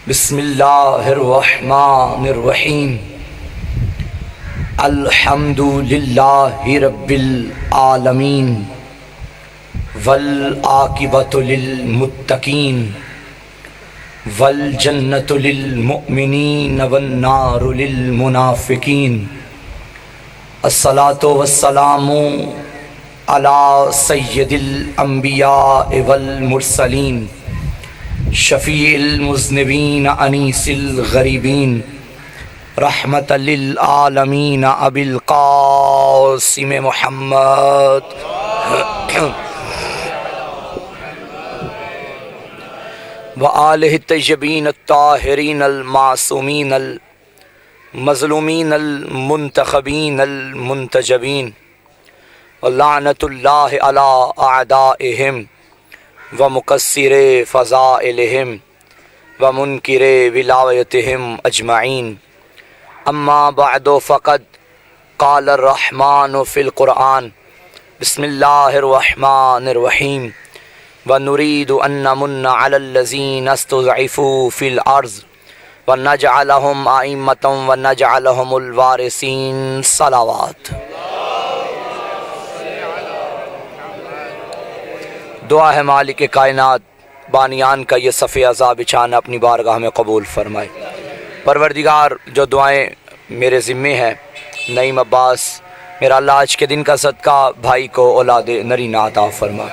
بسم اللہ الرحمن الرحیم الحمد للہ رب العالمین والعاقبۃ للمتقین والجنۃ للمؤمنین والنار للمنافقین الصلاۃ والسلام علی سید الانبیاء والمرسلین شفیع المذنبین انیس الغریبین رحمت للعالمین ابی القاسم محمد وآلہ الطیبین الطاہرین المعصومین المظلومین المنتخبین المنتجبین ولعنۃ اللہ علی اعدائہم ومقصر فضائلہم ومنکر ولایتہم اجمعین اما بعد فقد قال الرحمن فی القرآن بسم اللہ الرحمن الرحیم ونريد أن نمن على الذين استضعفوا في الأرض ونجعلهم أئمة ونجعلهم الوارثين صلوات دعا ہے مالک کائنات بانیان کا یہ صف عزا بچھانا اپنی بارگاہ میں قبول فرمائے۔ پروردگار جو دعائیں میرے ذمے ہیں، نعیم عباس میرا اللہ آج کے دن کا صدقہ بھائی کو اولاد نرینہ عطا فرما،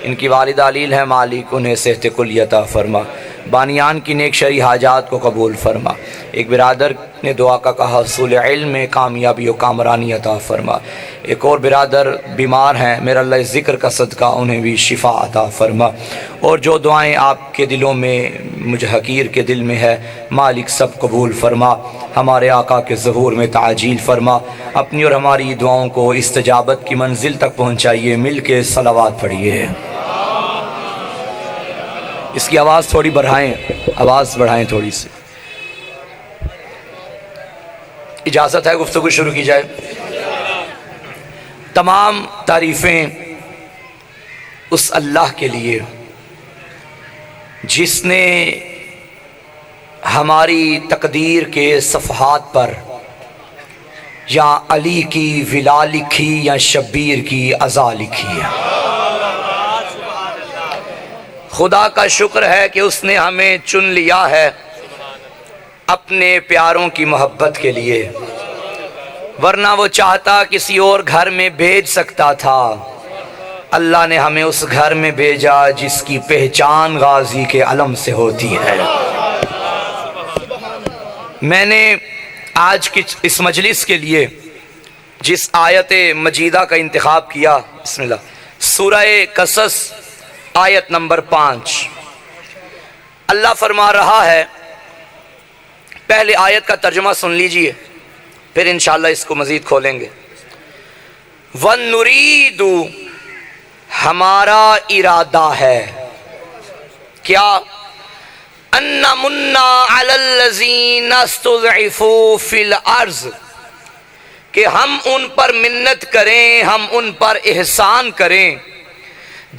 ان کی والدہ علیل ہے مالک انہیں صحت کلی عطا فرما، بانیان کی نیک شرعی حاجات کو قبول فرما۔ ایک برادر نے دعا کا کہا حصول علم میں کامیابی و کامرانی عطا فرما۔ ایک اور برادر بیمار ہیں، میرا اللہ اس ذکر کا صدقہ انہیں بھی شفا عطا فرما۔ اور جو دعائیں آپ کے دلوں میں مجھ حقیر کے دل میں ہے مالک سب قبول فرما، ہمارے آقا کے ظہور میں تعجیل فرما، اپنی اور ہماری دعاؤں کو استجابت کی منزل تک پہنچائیے۔ مل کے صلوات پڑھیے۔ اس کی آواز تھوڑی بڑھائیں، آواز بڑھائیں تھوڑی سی۔ اجازت ہے گفتگو شروع کی جائے؟ تمام تعریفیں اس اللہ کے لیے جس نے ہماری تقدیر کے صفحات پر یا علی کی ولا لکھی یا شبیر کی عزا لکھی ہے۔ خدا کا شکر ہے کہ اس نے ہمیں چن لیا ہے اپنے پیاروں کی محبت کے لیے، ورنہ وہ چاہتا کسی اور گھر میں بھیج سکتا تھا۔ اللہ نے ہمیں اس گھر میں بھیجا جس کی پہچان غازی کے علم سے ہوتی ہے۔ میں نے آج کی اس مجلس کے لیے جس آیت مجیدہ کا انتخاب کیا، بسم اللہ، سورہ قصص آیت نمبر 5۔ اللہ فرما رہا ہے، پہلے آیت کا ترجمہ سن لیجئے پھر انشاءاللہ اس کو مزید کھولیں گے۔ وَنُرِيدُ ہمارا ارادہ ہے کیا؟ أَن نَمُنَّ عَلَى الَّذِينَ اسْتُضْعِفُوا فِي الْأَرْضِ کہ ہم ان پر منت کریں، ہم ان پر احسان کریں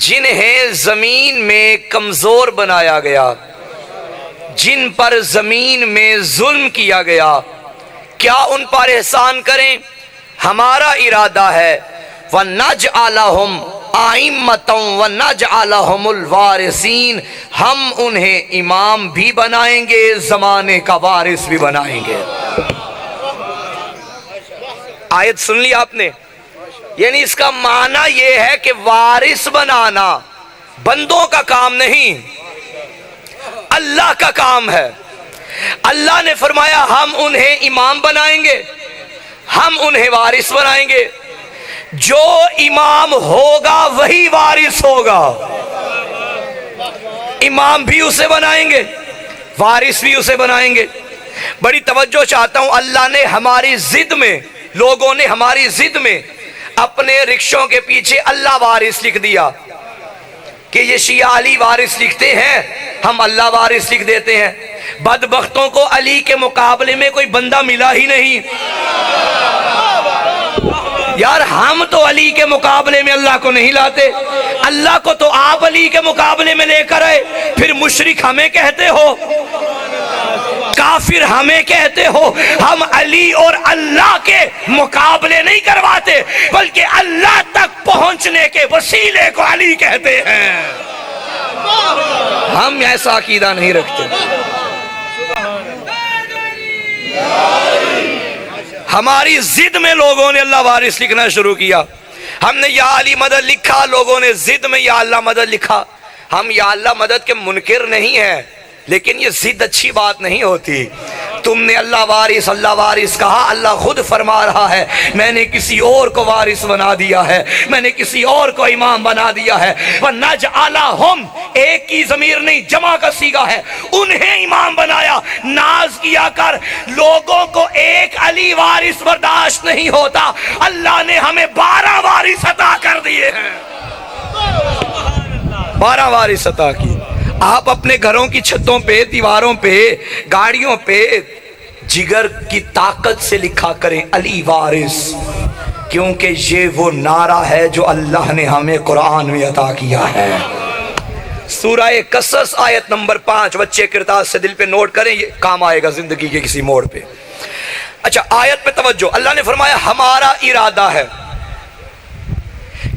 جنہیں زمین میں کمزور بنایا گیا، جن پر زمین میں ظلم کیا گیا، کیا ان پر احسان کریں؟ ہمارا ارادہ ہے وَنَجْعَلَهُمْ أَئِمَّةً وَنَجْعَلَهُمُ الْوَارِثِينَ ہم انہیں امام بھی بنائیں گے، زمانے کا وارث بھی بنائیں گے۔ آیت سن لی آپ نے؟ یعنی اس کا معنی یہ ہے کہ وارث بنانا بندوں کا کام نہیں، اللہ کا کام ہے۔ اللہ نے فرمایا ہم انہیں امام بنائیں گے، ہم انہیں وارث بنائیں گے۔ جو امام ہوگا وہی وارث ہوگا، امام بھی اسے بنائیں گے، وارث بھی اسے بنائیں گے۔ بڑی توجہ چاہتا ہوں، اللہ نے ہماری ضد میں، لوگوں نے ہماری ضد میں اپنے رکشوں کے پیچھے اللہ وارث لکھ دیا کہ یہ شیعہ علی وارث لکھتے ہیں، ہم اللہ وارث لکھ دیتے ہیں۔ بدبختوں کو علی کے مقابلے میں کوئی بندہ ملا ہی نہیں۔ یار ہم تو علی کے مقابلے میں اللہ کو نہیں لاتے، اللہ کو تو آپ علی کے مقابلے میں لے کر آئے، پھر مشرک ہمیں کہتے ہو، کافر ہمیں کہتے ہو۔ ہم علی اور اللہ کے مقابلے نہیں کرواتے، بلکہ اللہ تک پہنچنے کے وسیلے کو علی کہتے ہیں۔ ہم ایسا عقیدہ نہیں رکھتے۔ ہماری ضد میں لوگوں نے اللہ وارث لکھنا شروع کیا، ہم نے یا علی مدد لکھا، لوگوں نے ضد میں یا اللہ مدد لکھا۔ ہم یا اللہ مدد کے منکر نہیں ہیں، لیکن یہ ضد اچھی بات نہیں ہوتی۔ تم نے اللہ وارث کہا، اللہ خود فرما رہا ہے میں نے کسی اور کو وارث بنا دیا ہے، میں نے کسی اور کو امام بنا دیا ہے۔ وَنَجْعَلَهُمْ، ایک کی ضمیر نہیں، جمع کا صیغہ ہے، انہیں امام بنایا۔ ناز کیا کر، لوگوں کو ایک علی وارث برداشت نہیں ہوتا، اللہ نے ہمیں 12 وارث عطا کر دیے ہیں، 12 وارث عطا کی۔ آپ اپنے گھروں کی چھتوں پہ، دیواروں پہ، گاڑیوں پہ جگر کی طاقت سے لکھا کریں علی وارث، کیونکہ یہ وہ نعرہ ہے جو اللہ نے ہمیں قرآن میں عطا کیا ہے۔ سورہ قصص آیت نمبر 5، بچے کرتاز سے دل پہ نوٹ کریں، یہ کام آئے گا زندگی کے کسی موڑ پہ۔ اچھا آیت پہ توجہ، اللہ نے فرمایا ہمارا ارادہ ہے۔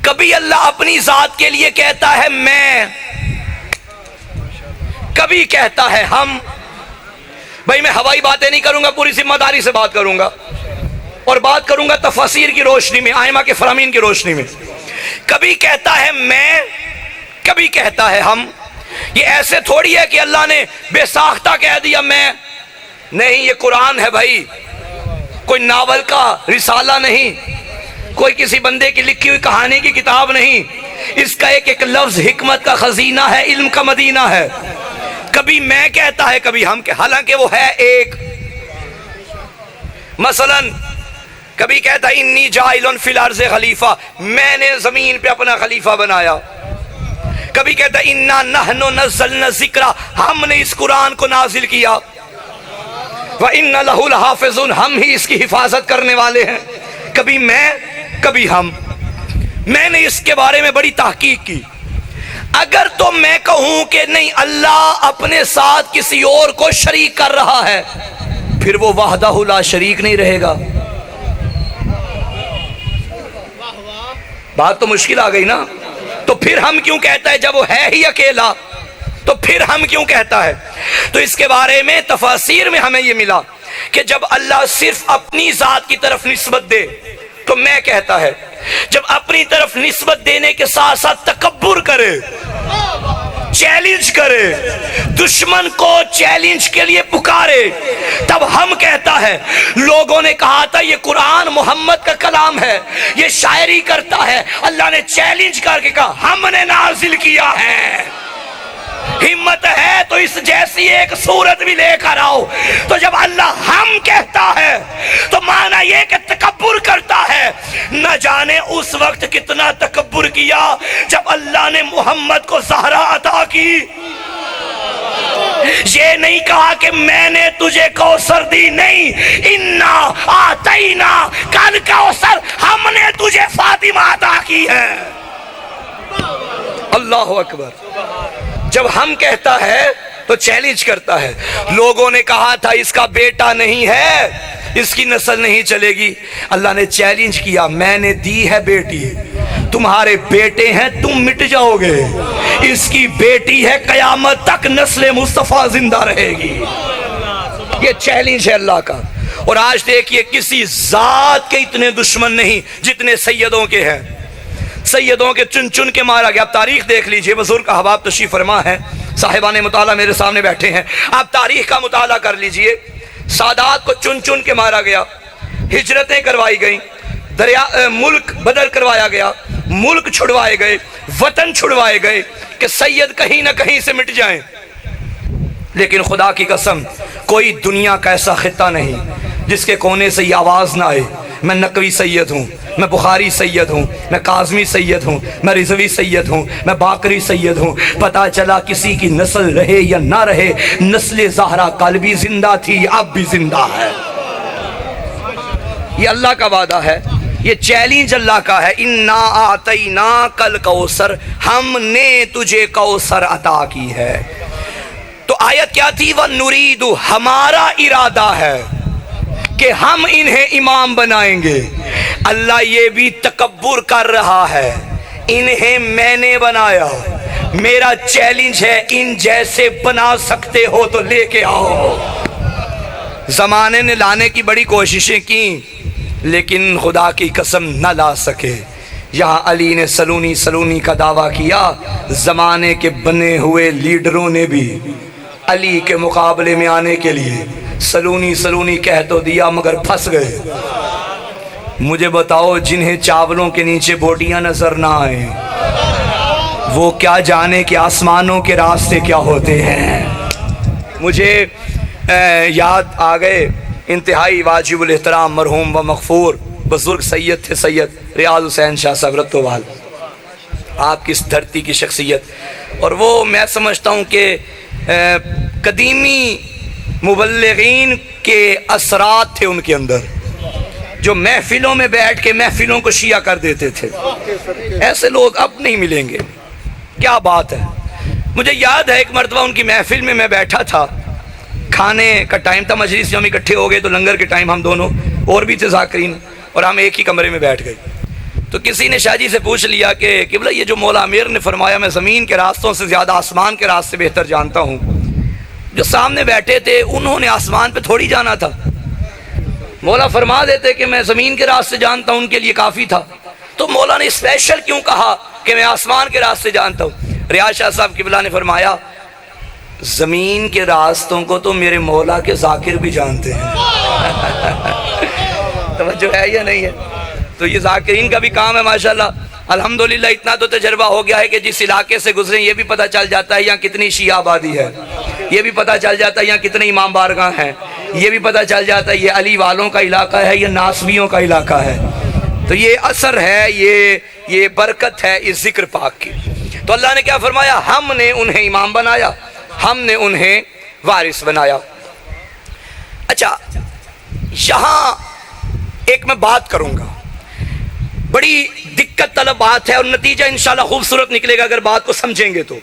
کبھی اللہ اپنی ذات کے لیے کہتا ہے میں، کبھی کہتا ہے ہم۔ بھائی میں ہوائی باتیں نہیں کروں گا، پوری ذمہ داری سے بات کروں گا، اور بات کروں گا تفاسیر کی روشنی میں، آئمہ کے فرامین کی روشنی میں۔ کبھی کہتا ہے میں، کبھی کہتا ہے ہم۔ یہ ایسے تھوڑی ہے کہ اللہ نے بے ساختہ کہہ دیا میں، نہیں، یہ قرآن ہے بھائی، کوئی ناول کا رسالہ نہیں، کوئی کسی بندے کی لکھی ہوئی کہانی کی کتاب نہیں، اس کا ایک ایک لفظ حکمت کا خزینہ ہے، علم کا مدینہ ہے۔ کبھی میں کہتا ہے، کبھی ہم، حالانکہ وہ ہے ایک۔ مثلا کبھی کہتا ہے انی جاعل فی الارض خلیفہ، میں نے زمین پہ اپنا خلیفہ بنایا۔ کبھی کہتا ہے انا نحن نزلنا الذکر، ہم نے اس قرآن کو نازل کیا، وَإِنَّ لَهُ لَحَافِظُونَ، ہم ہی اس کی حفاظت کرنے والے ہیں۔ کبھی میں، کبھی ہم۔ میں نے اس کے بارے میں بڑی تحقیق کی۔ اگر تو میں کہوں کہ نہیں اللہ اپنے ساتھ کسی اور کو شریک کر رہا ہے، پھر وہ وحدہ لا شریک نہیں رہے گا۔ بات تو مشکل آ گئی نا؟ تو پھر ہم کیوں کہتا ہے جب وہ ہے ہی اکیلا؟ تو پھر ہم کیوں کہتا ہے؟ تو اس کے بارے میں تفاسیر میں ہمیں یہ ملا کہ جب اللہ صرف اپنی ذات کی طرف نسبت دے تو میں کہتا ہے، جب اپنی طرف نسبت دینے کے ساتھ ساتھ تکبر کرے، چیلنج کرے، دشمن کو چیلنج کے لیے پکارے، تب ہم کہتا ہے۔ لوگوں نے کہا تھا یہ قرآن محمد کا کلام ہے، یہ شاعری کرتا ہے، اللہ نے چیلنج کر کے کہا ہم نے نازل کیا ہے۔ ہمت ہے تو اس جیسی ایک صورت بھی لے کر آؤ۔ تو جب اللہ ہم کہتا ہے تو معنی یہ کہ تکبر کرتا ہے۔ نہ جانے اس وقت کتنا تکبر کیا جب اللہ نے محمد کو زہرا عطا کی۔ یہ نہیں کہا کہ میں نے تجھے کوثر دی، نہیں، انا آتینا کل کوثر، ہم نے تجھے فاطمہ عطا کی ہے۔ اللہ اکبر۔ جب ہم کہتا ہے تو چیلنج کرتا ہے۔ لوگوں نے کہا تھا اس کا بیٹا نہیں ہے، اس کی نسل نہیں چلے گی، اللہ نے چیلنج کیا میں نے دی ہے بیٹی، تمہارے بیٹے ہیں تم مٹ جاؤ گے، اس کی بیٹی ہے قیامت تک نسل مصطفیٰ زندہ رہے گی۔ یہ چیلنج ہے اللہ کا۔ اور آج دیکھیے کسی ذات کے اتنے دشمن نہیں جتنے سیدوں کے ہیں۔ سیدوں کے چن چن کے مارا گیا۔ آپ تاریخ دیکھ لیجئے، بزرگ احباب تشریف فرما ہے، صاحبان مطالعہ میرے سامنے بیٹھے ہیں، آپ تاریخ کا مطالعہ کر لیجئے۔ سادات کو چن چن کے مارا گیا، ہجرتیں کروائی گئیں، ملک بدل کروایا گیا، ملک چھڑوائے گئے، وطن چھڑوائے گئے کہ سید کہیں نہ کہیں سے مٹ جائیں۔ لیکن خدا کی قسم کوئی دنیا کا ایسا خطہ نہیں جس کے کونے سے یہ آواز نہ آئے میں نقوی سید ہوں، میں بخاری سید ہوں، میں کاظمی سید ہوں، میں رضوی سید ہوں، میں باقری سید ہوں۔ پتہ چلا کسی کی نسل رہے یا نہ رہے، نسل زہرا کل بھی زندہ تھی، اب بھی زندہ ہے۔ یہ اللہ کا وعدہ ہے۔ یہ چیلنج اللہ کا ہے، انا اعطیناک الکوثر، ہم نے تجھے کوثر عطا کی ہے۔ تو آیت کیا تھی؟ وَنُرِيدُ، ہمارا ارادہ ہے کہ ہم انہیں امام بنائیں گے۔ اللہ یہ بھی تکبر کر رہا ہے، انہیں میں نے بنایا، میرا چیلنج ہے ان جیسے بنا سکتے ہو تو لے کے آؤ۔ زمانے نے لانے کی بڑی کوششیں کی لیکن خدا کی قسم نہ لا سکے۔ یہاں علی نے سلونی کا دعویٰ کیا، زمانے کے بنے ہوئے لیڈروں نے بھی علی کے مقابلے میں آنے کے لیے سلونی کہہ تو دیا مگر پھنس گئے۔ مجھے بتاؤ جنہیں چاولوں کے نیچے بوٹیاں نظر نہ آئیں وہ کیا جانے کہ آسمانوں کے راستے کیا ہوتے ہیں۔ مجھے یاد آ گئے انتہائی واجب الاحترام مرحوم و مغفور بزرگ سید تھے، سید ریاض حسین شاہ صاحب رتوال، آپ کی اس دھرتی کی شخصیت، اور وہ میں سمجھتا ہوں کہ قدیمی مبلغین کے اثرات تھے ان کے اندر، جو محفلوں میں بیٹھ کے محفلوں کو شیعہ کر دیتے تھے۔ ایسے لوگ اب نہیں ملیں گے، کیا بات ہے۔ مجھے یاد ہے ایک مرتبہ ان کی محفل میں میں بیٹھا تھا، کھانے کا ٹائم تھا، مجلس میں ہم اکٹھے ہو گئے تو لنگر کے ٹائم ہم دونوں اور بھی تھے ذاکرین، اور ہم ایک ہی کمرے میں بیٹھ گئے۔ تو کسی نے شاہ جی سے پوچھ لیا کہ قبلہ یہ جو مولا امیر نے فرمایا میں زمین کے راستوں سے زیادہ آسمان کے راستے بہتر جانتا ہوں، جو سامنے بیٹھے تھے انہوں نے آسمان پہ تھوڑی جانا تھا، مولا فرما دیتے کہ میں زمین کے راستے جانتا ہوں، ان کے لیے کافی تھا، تو مولا نے اسپیشل کیوں کہا کہ میں آسمان کے راستے جانتا ہوں؟ ریاض شاہ صاحب قبلہ نے فرمایا زمین کے راستوں کو تو میرے مولا کے ذاکر بھی جانتے ہیں۔ توجہ ہے یا نہیں ہے؟ تو یہ ذاکرین کا بھی کام ہے ماشاءاللہ۔ الحمدللہ اتنا تو تجربہ ہو گیا ہے کہ جس علاقے سے گزریں یہ بھی پتہ چل جاتا ہے یہاں کتنی شیعہ آبادی ہے، یہ بھی پتہ چل جاتا ہے یہاں کتنے امام بارگاہ ہیں، یہ بھی پتہ چل جاتا ہے یہ علی والوں کا علاقہ ہے، یہ ناسبیوں کا علاقہ ہے۔ تو یہ اثر ہے، یہ برکت ہے اس ذکر پاک کی۔ تو اللہ نے کیا فرمایا؟ ہم نے انہیں امام بنایا، ہم نے انہیں وارث بنایا۔ اچھا یہاں ایک میں بات کروں گا، بڑی دقت طلب بات ہے اور نتیجہ انشاءاللہ خوبصورت نکلے گا اگر بات کو سمجھیں گے تو،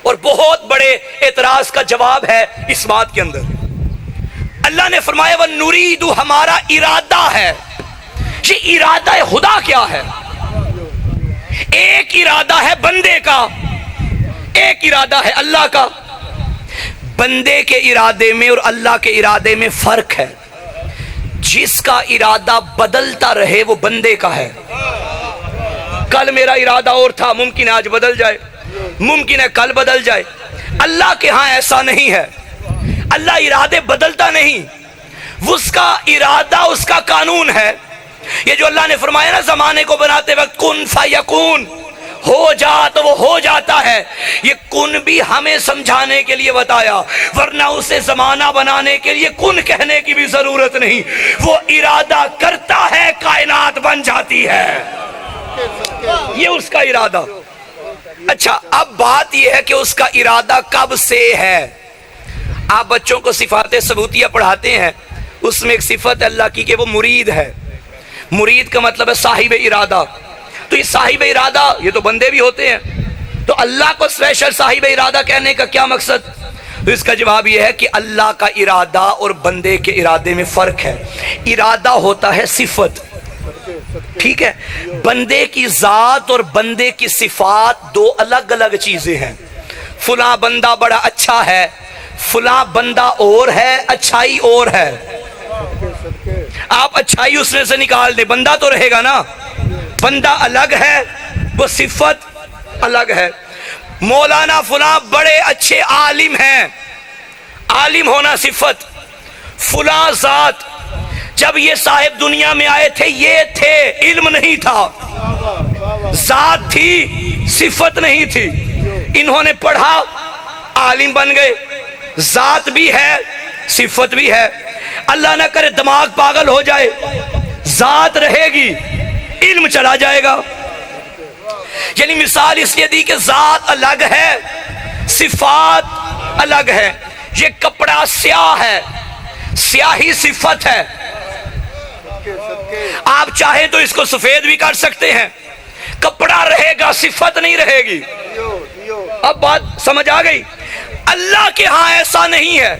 اور بہت بڑے اعتراض کا جواب ہے اس بات کے اندر۔ اللہ نے فرمایا وَنُرِيدُ، ہمارا ارادہ ہے۔ یہ ارادہ خدا کیا ہے؟ ایک ارادہ ہے بندے کا، ایک ارادہ ہے اللہ کا۔ بندے کے ارادے میں اور اللہ کے ارادے میں فرق ہے۔ جس کا ارادہ بدلتا رہے وہ بندے کا ہے۔ کل میرا ارادہ اور تھا، ممکن ہے آج بدل جائے، ممکن ہے کل بدل جائے۔ اللہ کے ہاں ایسا نہیں ہے، اللہ ارادے بدلتا نہیں، اس کا ارادہ اس کا قانون ہے۔ یہ جو اللہ نے فرمایا نا زمانے کو بناتے وقت کن فیکون، ہو جا تو وہ ہو جاتا ہے، یہ کن بھی ہمیں سمجھانے کے لیے بتایا، ورنہ اسے زمانہ بنانے کے لیے کن کہنے کی بھی ضرورت نہیں، وہ ارادہ کرتا ہے کائنات بن جاتی ہے، یہ اس کا ارادہ۔ اچھا اب بات یہ ہے کہ اس کا ارادہ کب سے ہے۔ آپ بچوں کو صفات ثبوتیہ پڑھاتے ہیں، اس میں ایک صفت اللہ کی کہ وہ مرید ہے۔ مرید کا مطلب ہے صاحب ارادہ۔ تو یہ صاحب ارادہ یہ تو بندے بھی ہوتے ہیں، تو اللہ کو اسپیشل صاحب ارادہ کہنے کا کیا مقصد؟ تو اس کا جواب یہ ہے کہ اللہ کا ارادہ اور بندے کے ارادے میں فرق ہے۔ ارادہ ہوتا ہے صفت، ٹھیک ہے، بندے کی ذات اور بندے کی صفات دو الگ الگ چیزیں ہیں۔ فلاں بندہ بڑا اچھا ہے، فلاں بندہ اور ہے، اچھائی اور ہے۔ آپ اچھائی اس میں سے نکال دیں، بندہ تو رہے گا نا، بندہ الگ ہے، وہ صفت الگ ہے۔ مولانا فلاں بڑے اچھے عالم ہیں، عالم ہونا صفت۔ فلاں ذات جب یہ صاحب دنیا میں آئے تھے یہ تھے، علم نہیں تھا، ذات تھی صفت نہیں تھی، انہوں نے پڑھا عالم بن گئے، ذات بھی ہے صفت بھی ہے۔ اللہ نہ کرے دماغ پاگل ہو جائے، ذات رہے گی علم چلا جائے گا۔ یعنی مثال اس لیے دی کہ ذات الگ ہے، صفات الگ ہے۔ یہ کپڑا سیاہ ہے، سیاہی صفت ہے، آپ چاہیں تو اس کو سفید بھی کر سکتے ہیں، کپڑا رہے گا، صفت نہیں رہے گی۔ اب بات سمجھ آ گئی؟ اللہ کے ہاں ایسا نہیں ہے۔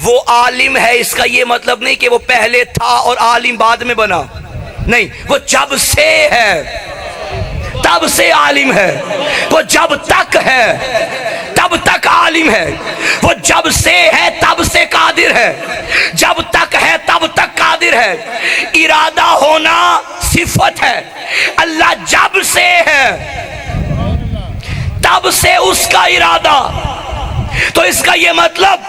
وہ عالم ہے، اس کا یہ مطلب نہیں کہ وہ پہلے تھا اور عالم بعد میں بنا، نہیں، وہ جب سے ہے، تب سے عالم ہے، وہ جب تک ہے تب تک عالم ہے، وہ جب سے ہے تب سے قادر ہے، جب تک ہے تب تک قادر ہے۔ ارادہ ہونا صفت ہے، اللہ جب سے ہے تب سے اس کا ارادہ۔ تو اس کا یہ مطلب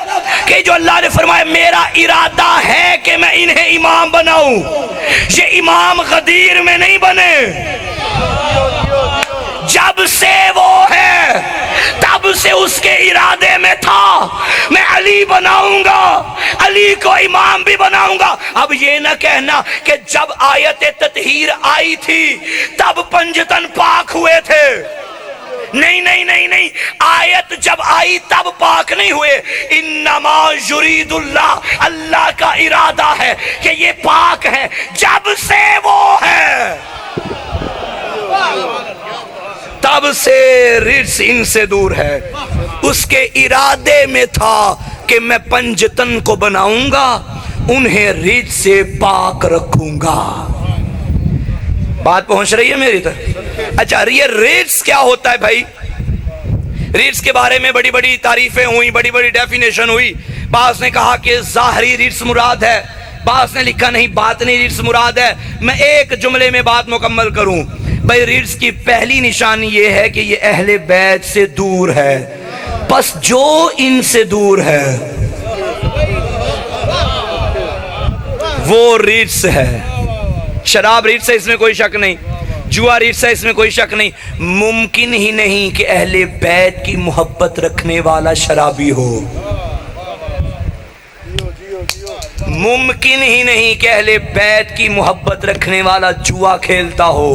کہ جو اللہ نے فرمایا میرا ارادہ ہے کہ میں انہیں امام بناؤں، یہ امام غدیر میں نہیں بنے، جب سے وہ ہے تب سے اس کے ارادے میں تھا میں علی بناؤں گا، علی کو امام بھی بناؤں گا۔ اب یہ نہ کہنا کہ جب آیت تطہیر آئی تھی تب پنجتن پاک ہوئے تھے، نہیں نہیں نہیں نہیں، آیت جب آئی تب پاک نہیں ہوئے۔ انما یرید اللہ، اللہ کا ارادہ ہے کہ یہ پاک ہے جب سے وہ ہے، تب سے رجس ان سے دور ہے۔ اس کے ارادے میں تھا کہ میں پنجتن کو بناؤں گا، انہیں رجس سے پاک رکھوں گا۔ بات پہنچ رہی ہے میری طرف؟ اچھا، یہ رجس کیا ہوتا ہے بھائی؟ رجس کے بارے میں بڑی بڑی تعریفیں ہوئی، بڑی بڑی ڈیفینیشن ہوئی۔ بعض نے کہا کہ ظاہری رجس مراد ہے، بعض نے لکھا نہیں باطنی رجس مراد ہے۔ میں ایک جملے میں بات مکمل کروں بھائی، رجس کی پہلی نشانی یہ ہے کہ یہ اہل بیت سے دور ہے، پس جو ان سے دور ہے وہ رجس ہے۔ شراب رجس ہے، اس میں کوئی شک نہیں، جوا رجس ہے، اس میں کوئی شک نہیں۔ ممکن ہی نہیں کہ اہل بیت کی محبت رکھنے والا شرابی ہو، ممکن ہی نہیں کہ اہل بیت کی محبت رکھنے والا جوا کھیلتا ہو۔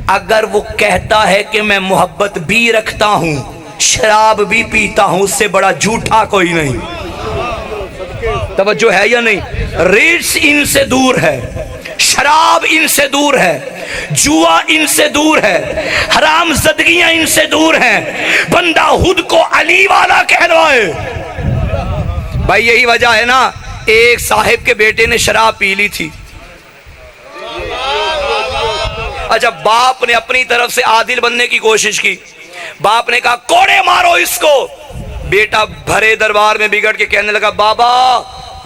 اگر وہ کہتا ہے کہ میں محبت بھی رکھتا ہوں، شراب بھی پیتا ہوں، اس سے بڑا جھوٹا کوئی نہیں۔ توجہ ہے یا نہیں؟ رجس ان سے دور ہے، شراب ان سے دور ہے، جوا ان سے دور ہے، حرام زدگیاں ان سے دور ہیں۔ بندہ خود کو علی والا کہلوائے۔ بھائی یہی وجہ ہے نا، ایک صاحب کے بیٹے نے شراب پی لی تھی۔ اچھا، باپ نے اپنی طرف سے عادل بننے کی کوشش کی، باپ نے کہا کوڑے مارو اس کو۔ بیٹا بھرے دربار میں بگڑ کے کہنے لگا بابا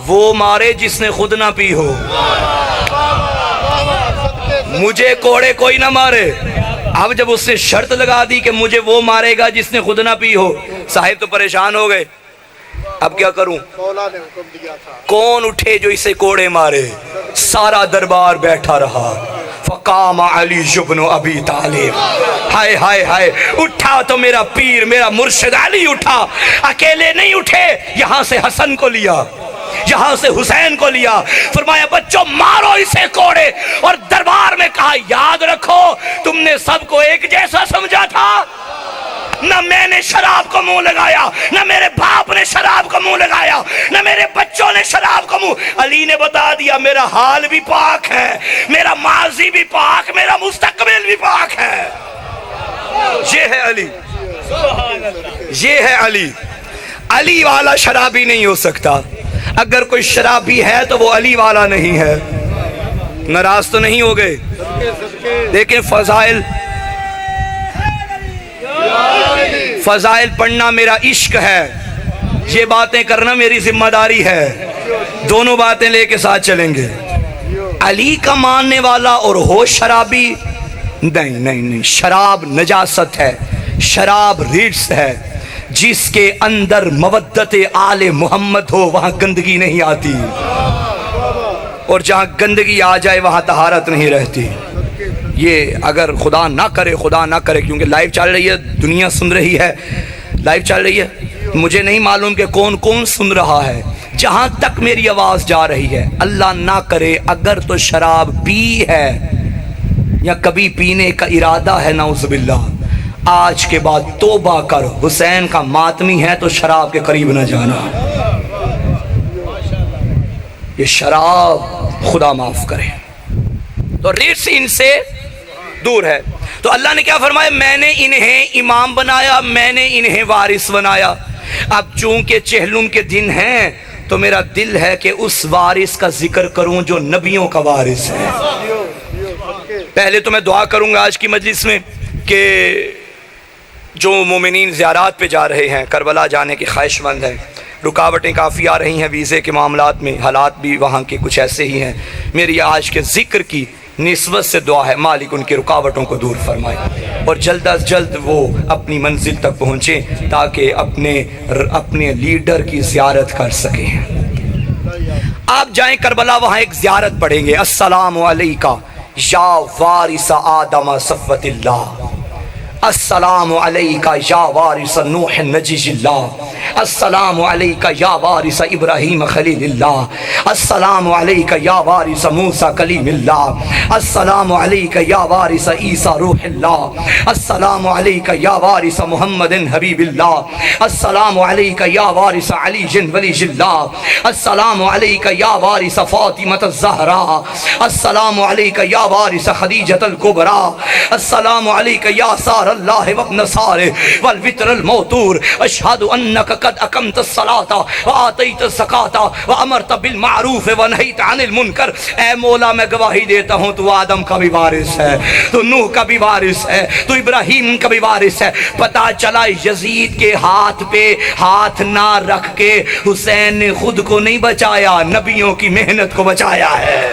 وہ مارے جس نے خود نہ پی ہو، مجھے کوڑے کوئی نہ مارے۔ اب جب اس نے شرط لگا دی کہ مجھے وہ مارے گا جس نے خود نہ پی ہو، صاحب تو پریشان ہو گئے، اب کیا کروں؟ کون اٹھے جو اسے کوڑے مارے؟ سارا دربار بیٹھا رہا۔ فقام علی بن ابی طالب، ہائے ہائے ہائے، اٹھا تو میرا پیر میرا مرشد علی اٹھا۔ اکیلے نہیں اٹھے، یہاں سے حسن کو لیا، یہاں سے حسین کو لیا، فرمایا بچوں مارو اسے کوڑے، اور دربار میں کہا یاد رکھو تم نے سب کو ایک جیسا سمجھا تھا، نہ میں نے شراب کو منہ لگایا، نہ میرے باپ نے شراب کو منہ لگایا، نہ میرے بچوں نے شراب کو منہ۔ علی نے بتا دیا میرا حال بھی پاک ہے، میرا ماضی بھی پاک، میرا مستقبل بھی پاک ہے۔ یہ ہے علی، یہ ہے علی۔ علی والا شرابی نہیں ہو سکتا۔ اگر کوئی شرابی ہے تو وہ علی والا نہیں ہے۔ ناراض تو نہیں ہو گئے؟ لیکن فضائل پڑھنا میرا عشق ہے، یہ باتیں کرنا میری ذمہ داری ہے، دونوں باتیں لے کے ساتھ چلیں گے۔ علی کا ماننے والا اور ہو شرابی، نہیں نہیں نہیں، شراب نجاست ہے، شراب رجس ہے۔ جس کے اندر مودت آل محمد ہو وہاں گندگی نہیں آتی، اور جہاں گندگی آ جائے وہاں طہارت نہیں رہتی۔ یہ اگر خدا نہ کرے، کیونکہ لائیو چل رہی ہے، دنیا سن رہی ہے، لائیو چل رہی ہے، مجھے نہیں معلوم کہ کون کون سن رہا ہے، جہاں تک میری آواز جا رہی ہے، اللہ نہ کرے اگر تو شراب پی ہے یا کبھی پینے کا ارادہ ہے، نعوذ باللہ، آج کے بعد توبہ کر، حسین کا ماتمی ہے تو شراب کے قریب نہ جانا۔ یہ شراب خدا معاف کرے. تو رجس ان سے دور ہے. تو اللہ نے کیا فرمایا؟ میں نے انہیں امام بنایا, میں نے انہیں وارث بنایا. اب چونکہ چہلم کے دن ہیں تو میرا دل ہے کہ اس وارث کا ذکر کروں جو نبیوں کا وارث ہے. پہلے تو میں دعا کروں گا آج کی مجلس میں کہ جو مومنین زیارات پہ جا رہے ہیں, کربلا جانے کے خواہش مند ہیں, رکاوٹیں کافی آ رہی ہیں ویزے کے معاملات میں, حالات بھی وہاں کے کچھ ایسے ہی ہیں. میری آج کے ذکر کی نسبت سے دعا ہے مالک ان کی رکاوٹوں کو دور فرمائے اور جلد از جلد وہ اپنی منزل تک پہنچیں تاکہ اپنے لیڈر کی زیارت کر سکیں. آپ جائیں کربلا, وہاں ایک زیارت پڑھیں گے, السلام علیکہ یا وارث آدم صفوت اللہ, السلام علیکہ یا وارث نوح نجی اللہ, السلام علیکہ یا وارث ابراہیم خلیل اللہ, السلام علیکہ یا وارث موسیٰ کلیم اللہ, السلام علیکہ یا وارث عیسیٰ روح اللہ, السلام علیکہ یا وارث محمد حبیب اللہ, السلام علیکہ یا وارث علی ولی اللہ, السلام علیکہ یا وارث فاطمۃ الزہراء, السلام علیکہ یا وارث خدیجۃ الکبریٰ, السلام علیکہ یا سار اللہ وابن سارے والوتر الموتور, اشہد انک قد اقمت الصلاۃ وآتیت الزکاۃ وامرت بالمعروف ونہیت عن المنکر. اے مولا میں گواہی دیتا ہوں تو آدم کا بھی وارث ہے, تو نوح کا بھی وارث ہے, تو ابراہیم کا بھی وارث ہے. پتہ چلا یزید کے ہاتھ پہ ہاتھ نہ رکھ کے حسین نے خود کو نہیں بچایا, نبیوں کی محنت کو بچایا ہے.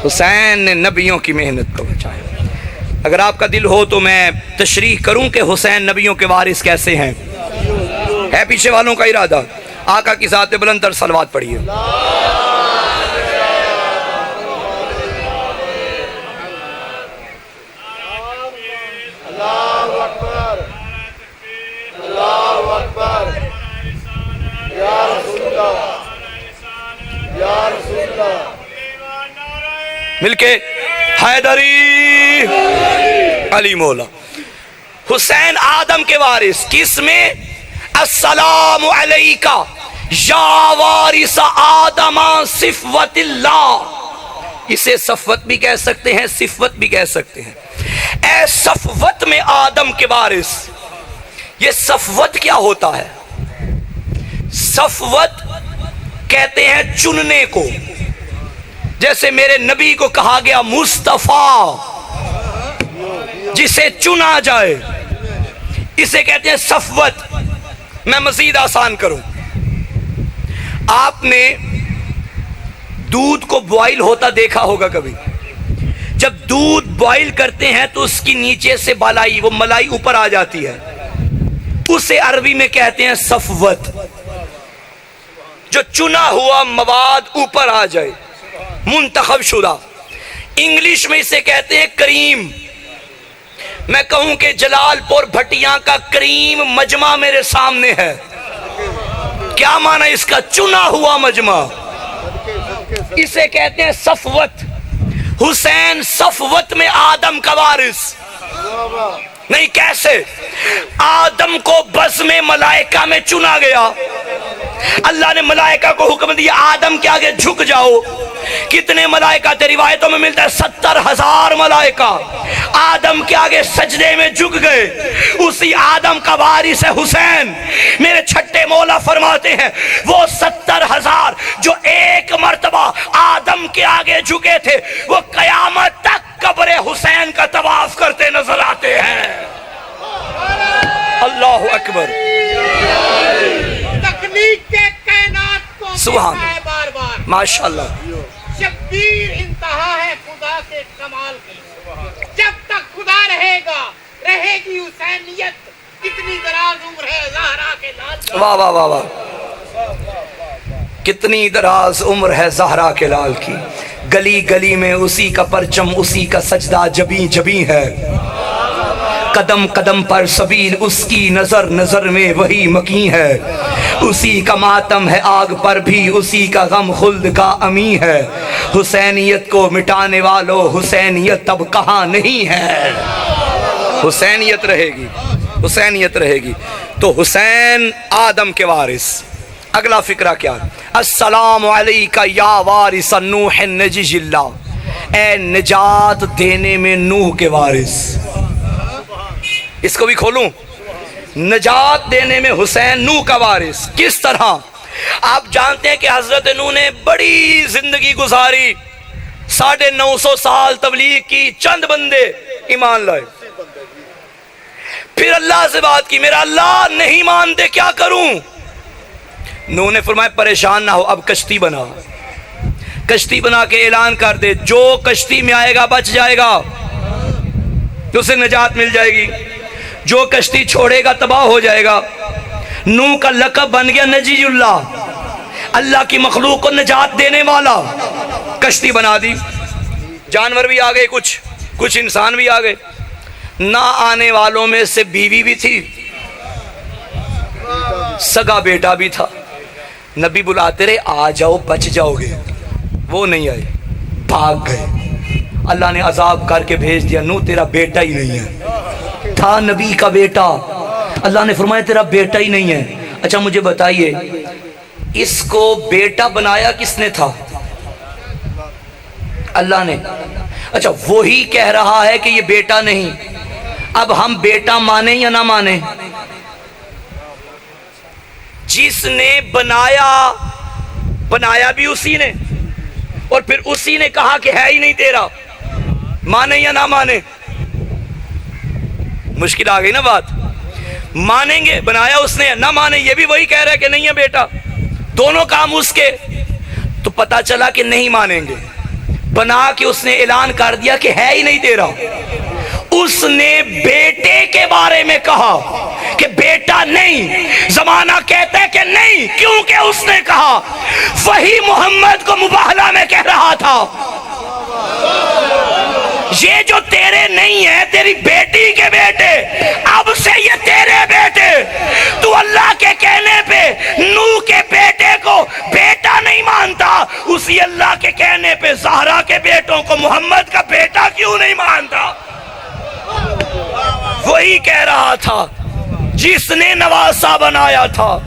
حسین نے نبیوں کی محنت کو بچایا. اگر آپ کا دل ہو تو میں تشریح کروں کہ حسین نبیوں کے وارث کیسے ہیں. ہے پیچھے والوں کا ارادہ؟ آقا کی ذات بلند تر صلوات پڑھیے. مل کے حیدری علی مولا. حسین آدم کے وارث کس میں؟ السلام علیکہ یا وارث آدم صفوت اللہ. اسے صفوت بھی کہہ سکتے ہیں, صفوت بھی کہہ سکتے ہیں. اے صفوت میں آدم کے وارث. یہ صفوت کیا ہوتا ہے؟ صفوت کہتے ہیں چننے کو. جیسے میرے نبی کو کہا گیا مصطفیٰ, جسے چنا جائے, اسے کہتے ہیں صفوت. میں مزید آسان کروں, آپ نے دودھ کو بوائل ہوتا دیکھا ہوگا کبھی. جب دودھ بوائل کرتے ہیں تو اس کی نیچے سے بالائی, وہ ملائی اوپر آ جاتی ہے, اسے عربی میں کہتے ہیں صفوت. جو چنا ہوا مواد اوپر آ جائے, منتخب شدہ. انگلش میں اسے کہتے ہیں کریم. میں کہوں کہ جلال پور بھٹیاں کا کریم مجمع میرے سامنے ہے, کیا معنی اس کا؟ چنا ہوا مجمع. اسے کہتے ہیں صفوت. حسین صفوت میں آدم کا وارث نہیں. کیسے؟ آدم کو بزم ملائکہ میں چنا گیا. اللہ نے ملائکہ کو حکم دیا آدم کے آگے جھک جاؤ. کتنے ملائکہ تھے؟ روایتوں میں ملتا ہے 70,000 ملائکہ آدم کے آگے سجدے میں جھک گئے. اسی آدم کا وارث ہے حسین. میرے چھٹے مولا فرماتے ہیں وہ 70,000 جو ایک مرتبہ آدم کے آگے جھکے تھے وہ قیامت تک قبر حسین کا طواف کرتے نظر آتے ہیں. اللہ اکبر. تخلیق کے کائنات کو سبحان بار بار ماشاءاللہ. شبیر انتہا ہے خدا کے کمال کی. جب تک خدا رہے گا رہے گی حسینیت. کتنی دراز عمر ہے زہرا کے لال کی. واہ واہ واہ واہ. کتنی دراز عمر ہے زہرا کے لال کی. گلی گلی میں اسی کا پرچم, اسی کا سجدہ جبیں جبیں ہے. قدم قدم پر سبیل اس کی, نظر نظر میں وہی مکیں ہے. اسی کا ماتم ہے آگ پر بھی, اسی کا غم خلد کا امی ہے. حسینیت کو مٹانے والوں حسینیت اب کہاں نہیں ہے. حسینیت رہے گی, حسینیت رہے گی. تو حسین آدم کے وارث. اگلا فقرہ کیا؟ السلام علیکہ یا وارث نوح نجی اللہ، اے نجات دینے میں نوح کے وارث۔ اس کو بھی کھولوں، نجات دینے میں حسین نوح کا وارث کس طرح؟ آپ جانتے ہیں کہ حضرت نوح نے بڑی زندگی گزاری، 950 سال تبلیغ کی، چند بندے ایمان لائے، پھر اللہ سے بات کی، میرا اللہ نہیں مانتے کیا کروں؟ نوح نے فرمایا پریشان نہ ہو، اب کشتی بنا، کشتی بنا کے اعلان کر دے جو کشتی میں آئے گا بچ جائے گا تو اسے نجات مل جائے گی، جو کشتی چھوڑے گا تباہ ہو جائے گا۔ نوح کا لقب بن گیا نجی اللہ، اللہ کی مخلوق کو نجات دینے والا۔ کشتی بنا دی، جانور بھی آ گئے، کچھ انسان بھی آ گئے، نہ آنے والوں میں سے بیوی بھی تھی، سگا بیٹا بھی تھا۔ نبی بلاتے رہے آ جاؤ بچ جاؤ گے، وہ نہیں آئے، بھاگ گئے۔ اللہ نے عذاب کر کے بھیج دیا، نوح تیرا بیٹا ہی نہیں ہے، تھا نبی کا بیٹا، اللہ نے فرمایا تیرا بیٹا ہی نہیں ہے۔ اچھا مجھے بتائیے اس کو بیٹا بنایا کس نے تھا؟ اللہ نے۔ اچھا وہی کہہ رہا ہے کہ یہ بیٹا نہیں، اب ہم بیٹا مانیں یا نہ مانیں؟ جس نے بنایا بھی اسی نے، اور پھر اسی نے کہا کہ ہے ہی نہیں تیرا، مانیں یا نہ مانیں؟ مشکل آ گئی نا بات، مانیں گے بنایا اس نے، نہ مانیں یہ بھی وہی کہہ رہا ہے کہ نہیں ہے بیٹا، دونوں کام اس کے۔ تو پتا چلا کہ نہیں مانیں گے، بنا کے اس نے اعلان کر دیا کہ ہے ہی نہیں تیرا۔ اس نے بیٹے کے بارے میں کہا کہ بیٹا نہیں، زمانہ کہتا ہے کہ نہیں، کیونکہ اس نے کہا، وہی محمد کو مباہلہ میں کہہ رہا تھا یہ جو تیرے نہیں ہے تیری بیٹی کے بیٹے، اب سے یہ تیرے بیٹے۔ تو اللہ کے کہنے پہ نوح کے بیٹے کو بیٹا نہیں مانتا، اسی اللہ کے کہنے پہ زہرا کے بیٹوں کو محمد کا بیٹا کیوں نہیں مانتا؟ وہی کہہ رہا تھا جس نے نواسہ بنایا تھا،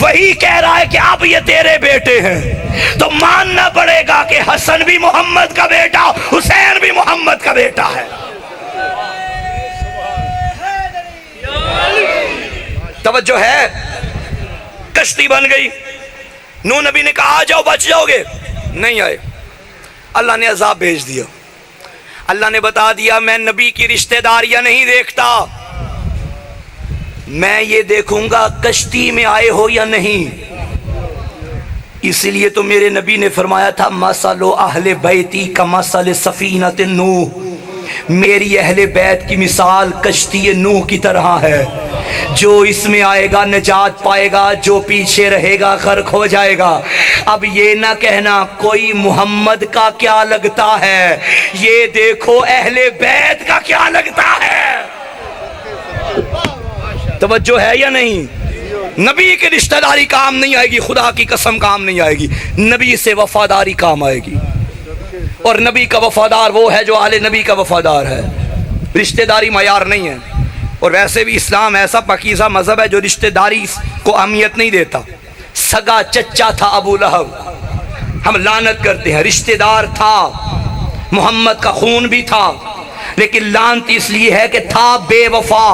وہی کہہ رہا ہے کہ اب یہ تیرے بیٹے ہیں، تو ماننا پڑے گا کہ حسن بھی محمد کا بیٹا، حسین بھی محمد کا بیٹا ہے۔ توجہ ہے؟ کشتی بن گئی، نوح نبی نے کہا آ جاؤ بچ جاؤ گے، نہیں آئے، اللہ نے عذاب بھیج دیا۔ اللہ نے بتا دیا میں نبی کی رشتہ داریاں نہیں دیکھتا، میں یہ دیکھوں گا کشتی میں آئے ہو یا نہیں۔ اسی لیے تو میرے نبی نے فرمایا تھا مثل اہل بیتی کمثل سفینۃ نوح، میری اہل بیت کی مثال کشتی نوح کی طرح ہے، جو اس میں آئے گا نجات پائے گا، جو پیچھے رہے گا غرق ہو جائے گا۔ اب یہ نہ کہنا کوئی محمد کا کیا لگتا ہے، یہ دیکھو اہل بیت کا کیا لگتا ہے۔ توجہ ہے یا نہیں؟ نبی کی رشتہ داری کام نہیں آئے گی، خدا کی قسم کام نہیں آئے گی، نبی سے وفاداری کام آئے گی۔ اور نبی کا وفادار وہ ہے جو آل نبی کا وفادار ہے، رشتہ داری معیار نہیں ہے۔ اور ویسے بھی اسلام ایسا پاکیزہ مذہب ہے جو رشتہ داری کو اہمیت نہیں دیتا۔ سگا چچا تھا ابو لہب، ہم لعنت کرتے ہیں، رشتہ دار تھا، محمد کا خون بھی تھا، لیکن لعنت اس لیے ہے کہ تھا بے وفا۔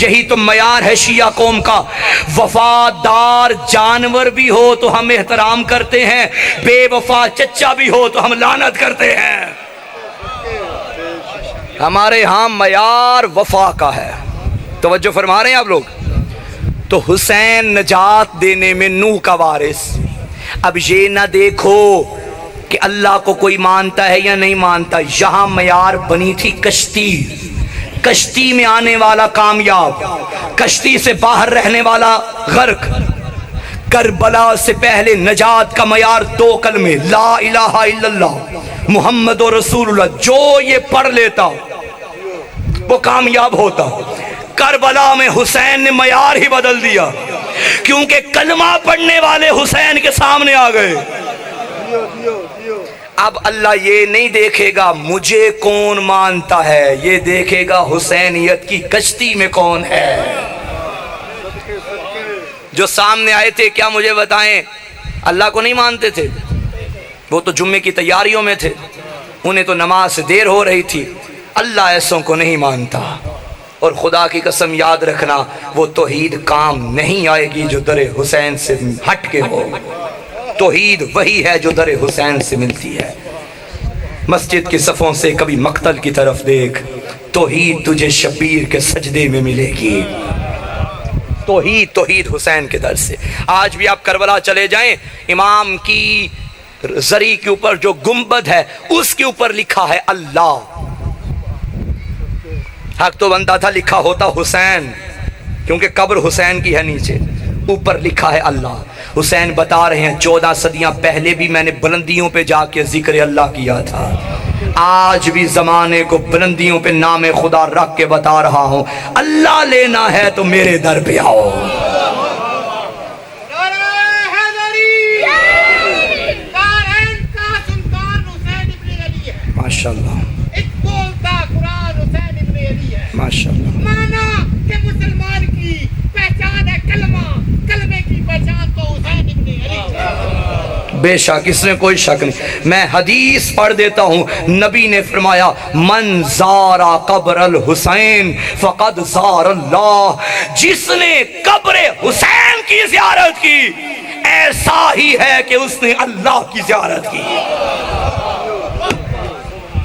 یہی تو معیار ہے شیعہ قوم کا، وفادار جانور بھی ہو تو ہم احترام کرتے ہیں، بے وفا چچا بھی ہو تو ہم لعنت کرتے ہیں۔ ہمارے ہاں معیار وفا کا ہے، توجہ فرما رہے ہیں آپ لوگ؟ تو حسین نجات دینے میں نوح کا وارث۔ اب یہ نہ دیکھو کہ اللہ کو کوئی مانتا ہے یا نہیں مانتا، یہاں معیار بنی تھی کشتی، کشتی میں آنے والا کامیاب، کشتی سے باہر رہنے والا غرق۔ کربلا سے پہلے نجات کا معیار 2 کلمے، لا الہ الا اللہ محمد رسول اللہ، جو یہ پڑھ لیتا وہ کامیاب ہوتا۔ کربلا میں حسین نے معیار ہی بدل دیا، کیونکہ کلمہ پڑھنے والے حسین کے سامنے آ گئے۔ اب اللہ یہ نہیں دیکھے گا مجھے کون مانتا ہے، یہ دیکھے گا حسینیت کی کشتی میں کون ہے۔ جو سامنے آئے تھے کیا مجھے بتائیں اللہ کو نہیں مانتے تھے؟ وہ تو جمعے کی تیاریوں میں تھے، انہیں تو نماز سے دیر ہو رہی تھی۔ اللہ ایسوں کو نہیں مانتا، اور خدا کی قسم یاد رکھنا وہ توحید کام نہیں آئے گی جو در حسین سے ہٹ کے ہو۔ توحید وہی ہے جو در حسین سے ملتی ہے۔ مسجد کی صفوں سے کبھی مقتل کی طرف دیکھ، توحید تجھے شبیر کے سجدے میں ملے گی۔ توحید حسین کے در سے۔ آج بھی آپ کربلا چلے جائیں، امام کی زری کے اوپر جو گنبد ہے اس کے اوپر لکھا ہے اللہ۔ حق تو بنتا تھا لکھا ہوتا حسین، کیونکہ قبر حسین کی ہے، نیچے اوپر لکھا ہے اللہ۔ حسین بتا رہے ہیں 14 صدیاں پہلے بھی میں نے بلندیوں پہ جا کے ذکر اللہ کیا تھا، آج بھی زمانے کو بلندیوں پہ نام خدا رکھ کے بتا رہا ہوں، اللہ لینا ہے تو میرے در پہ آؤ۔ ماشاءاللہ ماشاءاللہ۔ مانا کہ مسلمان کی پہچان ہے کلمہ، کلمے کی پہچان تو حسین ابن علی۔ بے شک اس میں کوئی شک نہیں۔ میں حدیث پڑھ دیتا ہوں، نبی نے فرمایا من زارا قبر الحسین فقد زار اللہ، جس نے قبر حسین کی زیارت کی ایسا ہی ہے کہ اس نے اللہ کی زیارت کی۔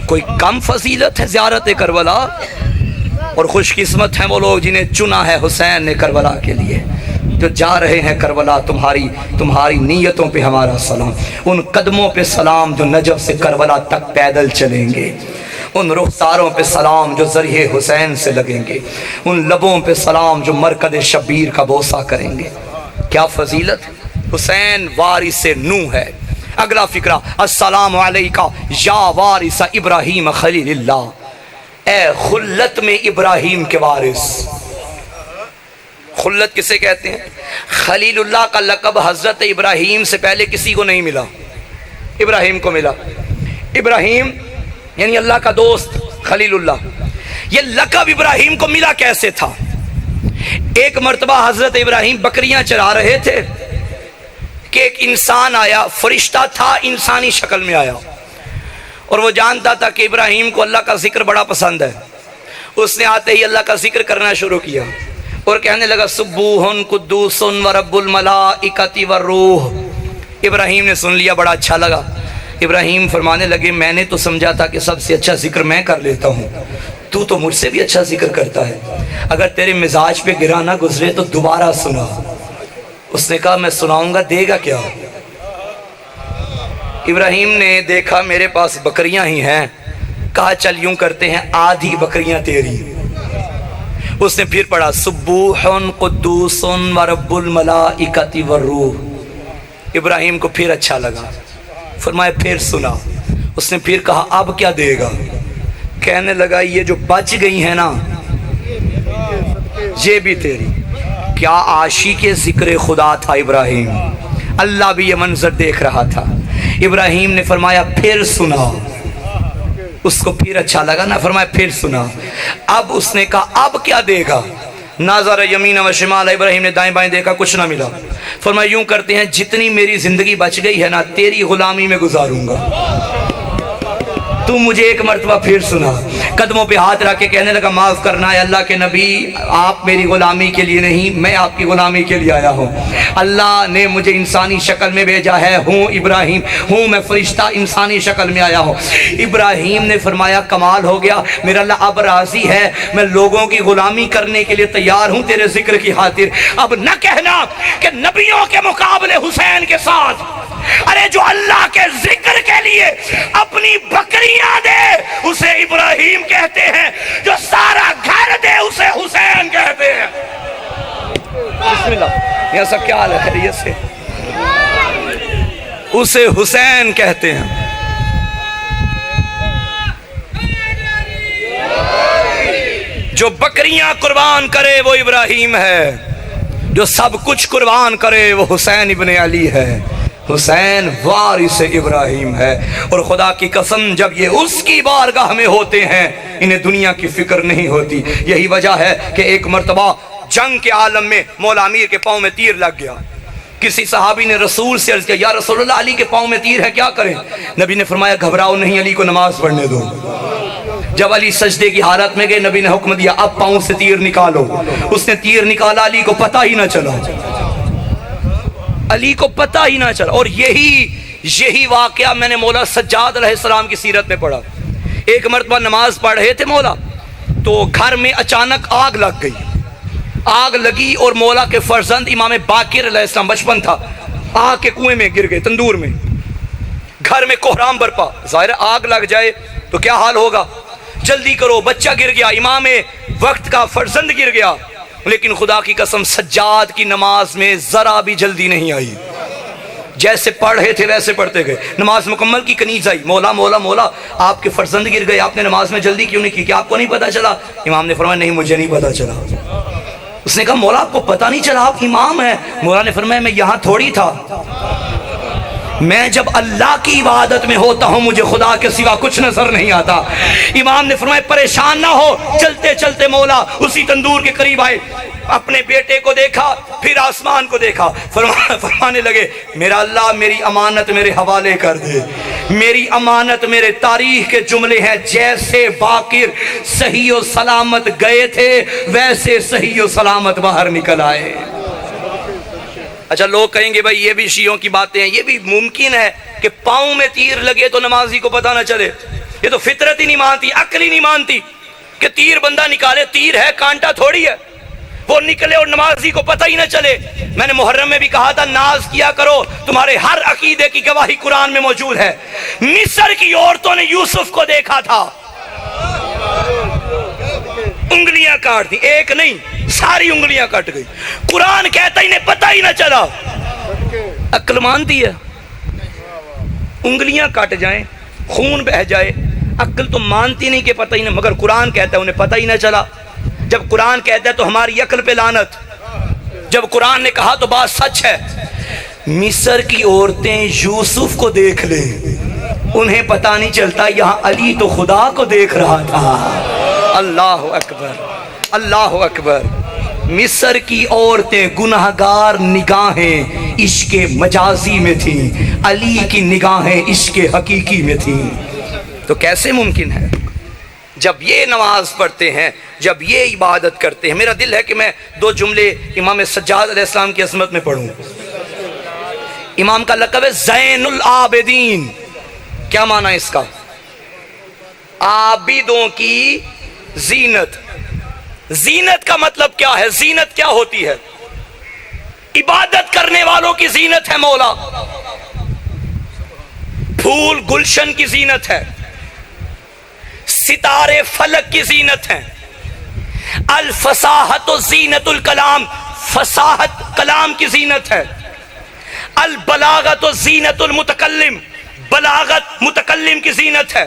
کوئی کم فضیلت ہے زیارت کربلا؟ اور خوش قسمت ہیں وہ لوگ جنہیں چنا ہے حسین نے کربلا کے لیے، جو جا رہے ہیں کربلا۔ تمہاری نیتوں پہ ہمارا سلام، ان قدموں پہ سلام جو نجف سے کربلا تک پیدل چلیں گے، ان رخساروں پہ سلام جو ذریعے حسین سے لگیں گے، ان لبوں پہ سلام جو مرکز شبیر کا بوسہ کریں گے۔ کیا فضیلت! حسین وارث نوح ہے۔ اگلا فقرہ، السلام علیکہ یا وارث ابراہیم خلیل اللہ، اے خلت میں ابراہیم کے وارث۔ خلت کسے کہتے ہیں؟ خلیل اللہ کا لقب حضرت ابراہیم سے پہلے کسی کو نہیں ملا، ابراہیم کو ملا۔ ابراہیم یعنی اللہ کا دوست، خلیل اللہ۔ یہ لقب ابراہیم کو ملا کیسے تھا؟ ایک مرتبہ حضرت ابراہیم بکریاں چرا رہے تھے کہ ایک انسان آیا، فرشتہ تھا، انسانی شکل میں آیا، اور وہ جانتا تھا کہ ابراہیم کو اللہ کا ذکر بڑا پسند ہے۔ اس نے آتے ہی اللہ کا ذکر کرنا شروع کیا اور کہنے لگا سبوح قدوس و رب الملائکۃ والروح۔ ابراہیم نے سن لیا، بڑا اچھا لگا۔ ابراہیم فرمانے لگے میں نے تو سمجھا تھا کہ سب سے اچھا ذکر میں کر لیتا ہوں، تو مجھ سے بھی اچھا ذکر کرتا ہے، اگر تیرے مزاج پہ گرا نہ گزرے تو دوبارہ سنا۔ اس نے کہا میں سناؤں گا، دے گا کیا؟ ابراہیم نے دیکھا میرے پاس بکریاں ہی ہیں، کہا چل یوں کرتے ہیں آدھی بکریاں تیری۔ اس نے پھر پڑھا سبوح قدوس و رب الملائکۃ والروح۔ ابراہیم کو پھر اچھا لگا، فرمایا پھر سنا۔ اس نے پھر کہا اب کیا دے گا؟ کہنے لگا یہ جو بچ گئی ہیں نا یہ بھی تیری۔ کیا عاشق ذکر خدا تھا ابراہیم! اللہ بھی یہ منظر دیکھ رہا تھا۔ ابراہیم نے فرمایا پھر سنا، اس کو پھر اچھا لگا نا، فرمایا پھر سنا۔ اب اس نے کہا اب کیا دے گا؟ ناظر یمین و شمال، ابراہیم نے دائیں بائیں دیکھا، کچھ نہ ملا۔ فرمایا یوں کرتے ہیں جتنی میری زندگی بچ گئی ہے نا تیری غلامی میں گزاروں گا، تو مجھے ایک مرتبہ پھر سنا۔ قدموں پہ ہاتھ رکھ کے کہنے لگا معاف کرنا ہے اللہ کے نبی، آپ میری غلامی کے لیے نہیں، میں آپ کی غلامی کے لیے آیا ہوں۔ اللہ نے مجھے انسانی شکل میں بھیجا ہے، ہوں ابراہیم، ہوں میں فرشتہ، انسانی شکل میں آیا ہوں۔ ابراہیم نے فرمایا کمال ہو گیا، میرا اللہ اب راضی ہے، میں لوگوں کی غلامی کرنے کے لیے تیار ہوں تیرے ذکر کی خاطر۔ اب نہ کہنا کہ نبیوں کے مقابلے حسین کے ساتھ، ارے جو اللہ کے ذکر کے لیے اپنی بکریاں دے اسے ابراہیم کہتے ہیں، جو سارا گھر دے اسے حسین کہتے ہیں۔ بسم اللہ، یہ سب کیا حال ہے؟ خیریت سے؟ اسے حسین کہتے ہیں۔ جو بکریاں قربان کرے وہ ابراہیم ہے، جو سب کچھ قربان کرے وہ حسین ابن علی ہے۔ حسین وارث ابراہیم ہے، اور خدا کی قسم جب یہ اس کی بارگاہ میں ہوتے ہیں انہیں دنیا کی فکر نہیں ہوتی۔ یہی وجہ ہے کہ ایک مرتبہ جنگ کے عالم میں مولا امیر کے پاؤں میں تیر لگ گیا. کسی صحابی نے رسول سے عرض کیا یا رسول اللہ علی کے پاؤں میں تیر ہے کیا کریں؟ نبی نے فرمایا گھبراؤ نہیں، علی کو نماز پڑھنے دو. جب علی سجدے کی حالت میں گئے نبی نے حکم دیا اب پاؤں سے تیر نکالو. اس نے تیر نکالا، علی کو پتہ ہی نہ چلا، علی کو پتہ ہی نہ چلا. اور یہی واقعہ میں نے مولا سجاد علیہ السلام کی سیرت میں پڑھا. ایک مرتبہ نماز پڑھ رہے تھے مولا، تو گھر میں اچانک آگ لگ گئی. آگ لگی اور مولا کے فرزند امام باقر علیہ السلام بچپن تھا، آگ کے کنویں میں گر گئے، تندور میں. گھر میں کوہرام برپا. ظاہر آگ لگ جائے تو کیا حال ہوگا، جلدی کرو، بچہ گر گیا، امام وقت کا فرزند گر گیا. لیکن خدا کی قسم سجاد کی نماز میں ذرا بھی جلدی نہیں آئی. جیسے پڑھ رہے تھے ویسے پڑھتے گئے. نماز مکمل کی کنیز آئی، مولا مولا مولا آپ کے فرزند گر گئے، آپ نے نماز میں جلدی کیوں نہیں کی، کیا آپ کو نہیں پتا چلا؟ امام نے فرمایا نہیں مجھے نہیں پتا چلا. اس نے کہا مولا آپ کو پتہ نہیں چلا، آپ امام ہیں؟ مولا نے فرمایا میں یہاں تھوڑی تھا، میں جب اللہ کی عبادت میں ہوتا ہوں مجھے خدا کے سوا کچھ نظر نہیں آتا. امام نے فرمایا پریشان نہ ہو. چلتے چلتے مولا اسی تندور کے قریب آئے، اپنے بیٹے کو دیکھا، پھر آسمان کو دیکھا، فرمانے لگے میرا اللہ میری امانت میرے حوالے کر دے، میری امانت میرے تاریخ کے جملے ہیں، جیسے باقر صحیح و سلامت گئے تھے ویسے صحیح و سلامت باہر نکل آئے. اچھا لوگ کہیں گے بھائی یہ بھی شیعوں کی باتیں ہیں، یہ بھی ممکن ہے کہ پاؤں میں تیر لگے تو نمازی کو پتہ نہ چلے. یہ تو فطرت ہی نہیں مانتی، عقل ہی نہیں مانتی کہ تیر بندہ نکالے، تیر ہے کانٹا تھوڑی ہے، وہ نکلے اور نمازی کو پتہ ہی نہ چلے. میں نے محرم میں بھی کہا تھا ناز کیا کرو، تمہارے ہر عقیدے کی گواہی قرآن میں موجود ہے. مصر کی عورتوں نے یوسف کو دیکھا تھا، انگلیاں کاٹ دی، ایک نہیں ساری انگلیاں کٹ گئی. قرآن کہتا انہیں پتہ ہی نہ چلا. عقل مانتی ہے انگلیاں کٹ جائیں، خون بہ جائے، عقل تو مانتی نہیں کہ پتہ ہی نہ، مگر قرآن کہتا ہے انہیں پتہ ہی نہ چلا. جب قرآن کہتا ہے تو ہماری عقل پہ لعنت، جب قرآن نے کہا تو بات سچ ہے. مصر کی عورتیں یوسف کو دیکھ لیں، انہیں پتہ نہیں چلتا یہاں علی تو خدا کو دیکھ رہا تھا. اللہ اکبر اللہ اکبر. مصر کی عورتیں گناہگار نگاہیں عشق مجازی میں تھیں، علی کی نگاہیں عشق حقیقی میں تھیں. تو کیسے ممکن ہے جب یہ نماز پڑھتے ہیں، جب یہ عبادت کرتے ہیں. میرا دل ہے کہ میں دو جملے امام سجاد علیہ السلام کی عظمت میں پڑھوں. امام کا لقب ہے زین العابدین. کیا معنی اس کا؟ عابدوں کی زینت. زینت کا مطلب کیا ہے؟ زینت کیا ہوتی ہے؟ عبادت کرنے والوں کی زینت ہے مولا. پھول گلشن کی زینت ہے، ستارے فلک کی زینت ہے. الفصاحت و زینت الکلام، فصاحت کلام کی زینت ہے. البلاغت و زینت المتکلم، بلاغت متکلم کی زینت ہے.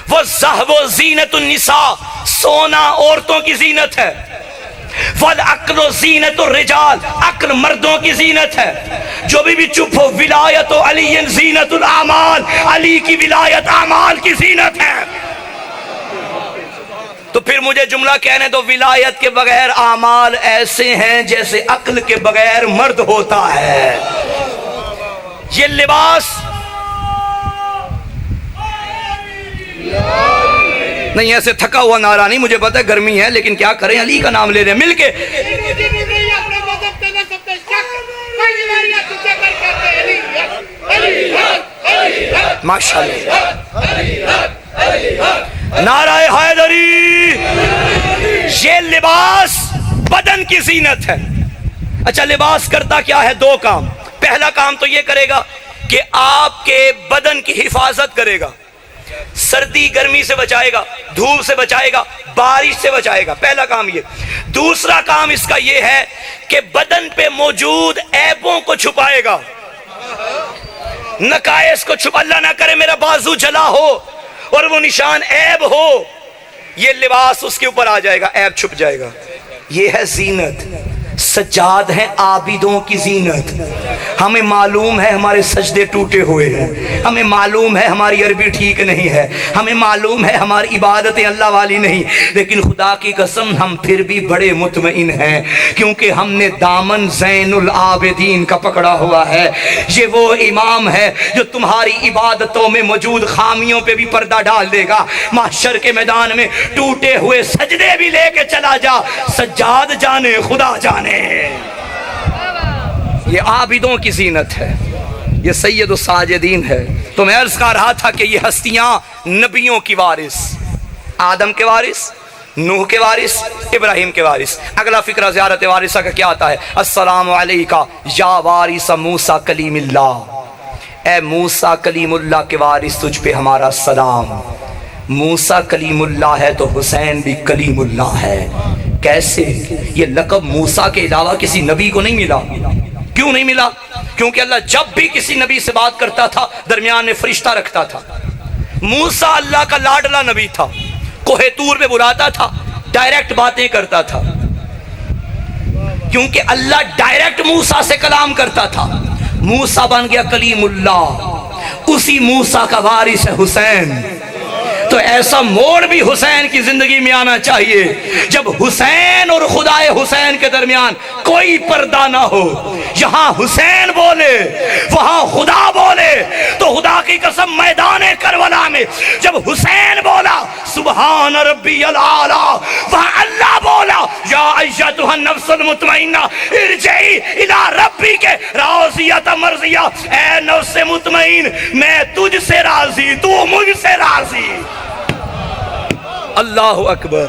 والذہب و زینت النساء، سونا عورتوں کی زینت ہے. والعقل و زینت الرجال، عقل مردوں کی زینت ہے. جو بھی چپ ہو، ولایت و علی زینت الاعمال، علی کی ولایت اعمال کی زینت ہے. تو پھر مجھے جملہ کہنے دو، ولایت کے بغیر اعمال ایسے ہیں جیسے عقل کے بغیر مرد ہوتا ہے. یہ لباس نہیں، ایسے تھکا ہوا نعرہ نہیں، مجھے پتا ہے گرمی ہے لیکن کیا کریں، علی کا نام لے رہے ہیں مل کے. ماشاءاللہ نعرہ حیدری. یہ لباس بدن کی زینت ہے. اچھا لباس کرتا کیا ہے؟ دو کام. پہلا کام تو یہ کرے گا کہ آپ کے بدن کی حفاظت کرے گا، سردی گرمی سے بچائے گا، دھوپ سے بچائے گا، بارش سے بچائے گا. پہلا کام یہ. دوسرا کام اس کا یہ ہے کہ بدن پہ موجود عیبوں کو چھپائے گا، نقائص کو چھپا. اللہ نہ کرے میرا بازو جلا ہو اور وہ نشان عیب ہو، یہ لباس اس کے اوپر آ جائے گا، عیب چھپ جائے گا. یہ ہے زینت. سجاد ہیں عابدوں کی زینت. ہمیں معلوم ہے ہمارے سجدے ٹوٹے ہوئے ہیں, ہمیں معلوم ہے ہماری عربی ٹھیک نہیں ہے, ہمیں معلوم ہے ہماری عبادتیں اللہ والی نہیں, لیکن خدا کی قسم ہم پھر بھی بڑے مطمئن ہیں, کیونکہ ہم نے دامن زین العابدین کا پکڑا ہوا ہے. یہ وہ امام ہے جو تمہاری عبادتوں میں موجود خامیوں پہ بھی پردہ ڈال دے گا. محشر کے میدان میں ٹوٹے ہوئے سجدے بھی لے کے چلا جا, سجاد جانے خدا جانے. یہ عابدوں کی زینت ہے, یہ سید الساجدین ہے. تو میں عرض کر رہا تھا کہ یہ ہستیاں نبیوں کی وارث, آدم کے وارث, نوح کے وارث, ابراہیم کے وارث. اگلا فقرہ زیارت وارثہ کا کیا آتا ہے؟ السلام علیکہ یا وارث موسیٰ کلیم اللہ. اے موسیٰ کلیم اللہ کے وارث تجھ پہ ہمارا سلام. موسیٰ کلیم اللہ ہے تو حسین بھی کلیم اللہ ہے. کیسے؟ یہ لقب موسیٰ کے علاوہ کسی نبی کو نہیں ملا. کیوں نہیں ملا؟ کیونکہ اللہ جب بھی کسی نبی سے بات کرتا تھا درمیان میں فرشتہ رکھتا تھا. موسیٰ اللہ کا لاڈلا نبی تھا, کوہ طور پہ بلاتا تھا, ڈائریکٹ باتیں کرتا تھا, کیونکہ اللہ ڈائریکٹ موسیٰ سے کلام کرتا تھا. موسیٰ بن گیا کلیم اللہ, اسی موسیٰ کا وارث ہے حسین. تو ایسا موڑ بھی حسین کی زندگی میں آنا چاہیے جب حسین اور خدائے حسین کے درمیان کوئی پردہ نہ ہو. یہاں حسین بولے وہاں خدا بولے. تو خدا کی قسم میدان کربلا میں جب حسین بولا سبحان ربی العالی, وہاں اللہ بولا یا ایتھا النفس المطمئنہ ارجعی الی ربک راضیۃ مرضیہ. اے نفس مطمئن میں تجھ سے راضی, تو مجھ سے راضی. اللہ اکبر.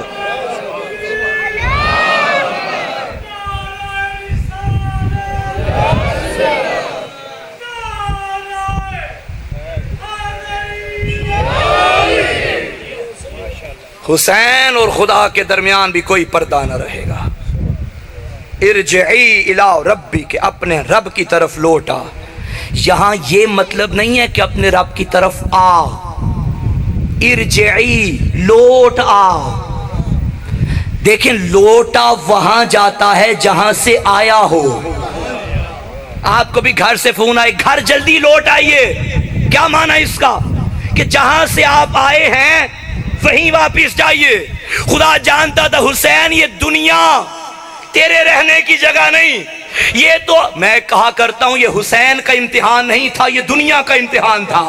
حسین اور خدا کے درمیان بھی کوئی پردہ نہ رہے گا. ارجعی الی ربی, کہ اپنے رب کی طرف لوٹا. یہاں یہ مطلب نہیں ہے کہ اپنے رب کی طرف آ. ارجعی لوٹ آ. دیکھیں لوٹا وہاں جاتا ہے جہاں سے آیا ہو. آپ کو بھی گھر سے فون آئے گھر جلدی لوٹ آئیے, کیا معنی اس کا؟ کہ جہاں سے آپ آئے ہیں وہیں واپس جائیے. خدا جانتا تھا حسین یہ دنیا تیرے رہنے کی جگہ نہیں. یہ تو میں کہا کرتا ہوں یہ حسین کا امتحان نہیں تھا, یہ دنیا کا امتحان تھا.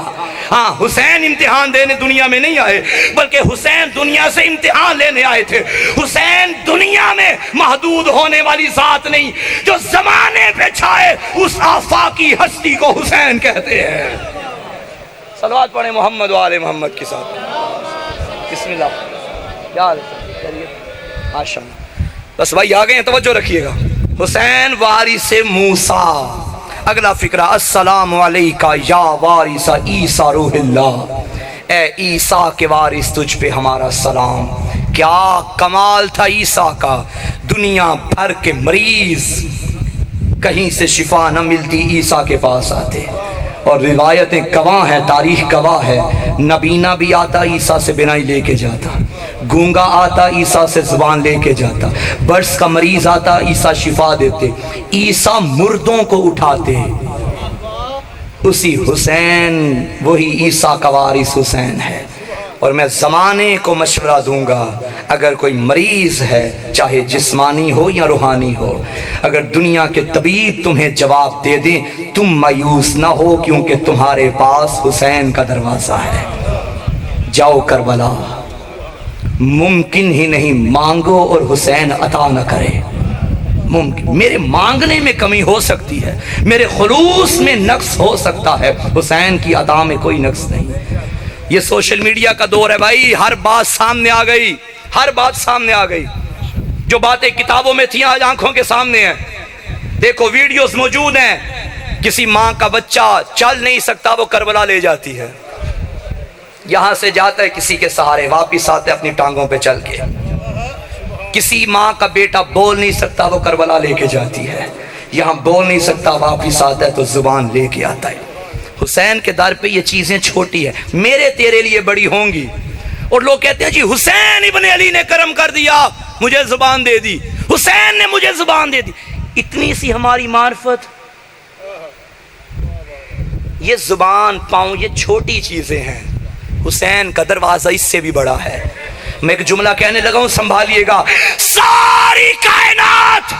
ہاں حسین امتحان دینے دنیا میں نہیں آئے, بلکہ حسین دنیا سے امتحان لینے آئے تھے. حسین دنیا میں محدود ہونے والی ذات نہیں, جو زمانے پہ چھائے اس آفاقی ہستی کو حسین کہتے ہیں. صلوات پڑھیں محمد و آل محمد کے ساتھ. بسم اللہ. کیا حال ہے؟ ماشاء اللہ. بس بھائی آ گئے ہیں, توجہ رکھیے گا. حسین وارث موسیٰ. اگلا فقرہ السلام علیکہ یا وارث عیسیٰ روح اللہ. اے عیسیٰ کے وارث تجھ پہ ہمارا سلام. کیا کمال تھا عیسیٰ کا. دنیا بھر کے مریض کہیں سے شفا نہ ملتی عیسیٰ کے پاس آتے, اور روایتیں گواہ ہیں, تاریخ گواہ ہے. نبینا بھی آتا عیسیٰ سے بینائی لے کے جاتا, گونگا آتا عیسیٰ سے زبان لے کے جاتا, برس کا مریض آتا عیسیٰ شفا دیتے. عیسیٰ مردوں کو اٹھاتے. اسی حسین وہی عیسیٰ کا وارث حسین ہے. اور میں زمانے کو مشورہ دوں گا, اگر کوئی مریض ہے چاہے جسمانی ہو یا روحانی ہو, اگر دنیا کے طبیب تمہیں جواب دے دیں تم مایوس نہ ہو, کیونکہ تمہارے پاس حسین کا دروازہ ہے. جاؤ کربلا, ممکن ہی نہیں مانگو اور حسین عطا نہ کرے. ممکن میرے مانگنے میں کمی ہو سکتی ہے, میرے خلوص میں نقص ہو سکتا ہے, حسین کی عطا میں کوئی نقص نہیں. یہ سوشل میڈیا کا دور ہے بھائی, ہر بات سامنے آ گئی, ہر بات سامنے آ گئی. جو باتیں کتابوں میں تھیں آج آنکھوں کے سامنے ہیں. دیکھو ویڈیوز موجود ہیں, کسی ماں کا بچہ چل نہیں سکتا وہ کربلا لے جاتی ہے, یہاں سے جاتا ہے کسی کے سہارے, واپس آتا ہے اپنی ٹانگوں پہ چل کے. کسی ماں کا بیٹا بول نہیں سکتا وہ کربلا لے کے جاتی ہے, یہاں بول نہیں سکتا واپس آتا ہے تو زبان لے کے آتا ہے. حسین کے در پہ یہ چیزیں چھوٹی ہیں, میرے تیرے لیے بڑی ہوں گی. اور لوگ کہتے ہیں جی حسین ابن علی نے کرم کر دیا, مجھے زبان دے دی, حسین نے مجھے زبان دے دی. اتنی سی ہماری معرفت، یہ زبان پاؤں یہ چھوٹی چیزیں ہیں، حسین کا دروازہ اس سے بھی بڑا ہے۔ میں ایک جملہ کہنے لگا ہوں، سنبھالیے گا، ساری کائنات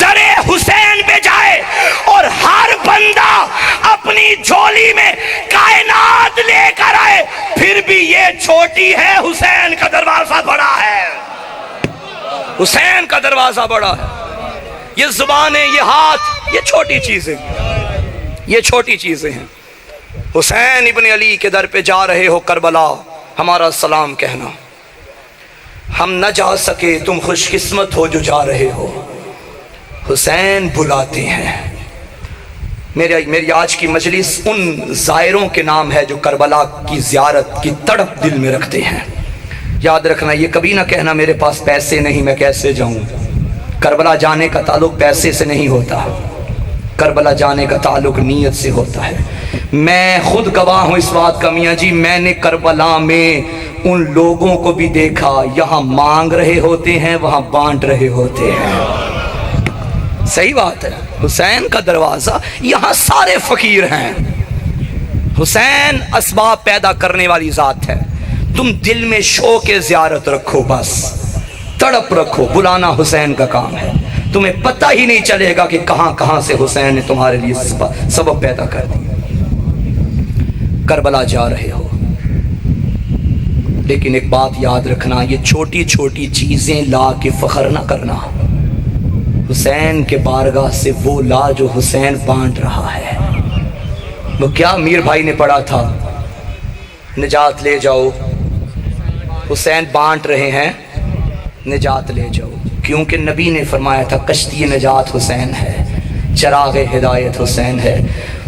در حسین پہ جائے اور ہر بندہ اپنی جھولی میں کائنات لے کر آئے، پھر بھی یہ چھوٹی ہے، حسین کا دروازہ بڑا ہے، حسین کا دروازہ بڑا ہے۔ یہ زبانیں، یہ ہاتھ، یہ چھوٹی چیزیں، یہ چھوٹی چیزیں ہیں۔ حسین ابن علی کے در پہ جا رہے ہو کربلا، ہمارا سلام کہنا، ہم نہ جا سکے تم خوش قسمت ہو جو جا رہے ہو، حسین بلاتے ہیں۔ میری آج کی مجلس ان زائروں کے نام ہے جو کربلا کی زیارت کی تڑپ دل میں رکھتے ہیں۔ یاد رکھنا، یہ کبھی نہ کہنا میرے پاس پیسے نہیں میں کیسے جاؤں۔ کربلا جانے کا تعلق پیسے سے نہیں ہوتا، کربلا جانے کا تعلق نیت سے ہوتا ہے۔ میں خود گواہ ہوں اس بات کا میاں جی، میں نے کربلا میں ان لوگوں کو بھی دیکھا، یہاں مانگ رہے ہوتے ہیں وہاں بانٹ رہے ہوتے ہیں۔ صحیح بات ہے، حسین کا دروازہ، یہاں سارے فقیر ہیں۔ حسین اسباب پیدا کرنے والی ذات ہے، تم دل میں شوق زیارت رکھو، بس تڑپ رکھو، بلانا حسین کا کام ہے۔ تمہیں پتہ ہی نہیں چلے گا کہ کہاں کہاں سے حسین نے تمہارے لیے سبب پیدا کر دی۔ کربلا جا رہے ہو، لیکن ایک بات یاد رکھنا، یہ چھوٹی چھوٹی چیزیں لا کے فخر نہ کرنا، حسین کے بارگاہ سے وہ لا جو حسین بانٹ رہا ہے۔ وہ کیا میر بھائی نے پڑھا تھا، نجات لے جاؤ، حسین بانٹ رہے ہیں، نجات لے جاؤ، کیونکہ نبی نے فرمایا تھا کشتی نجات حسین ہے، چراغ ہدایت حسین ہے۔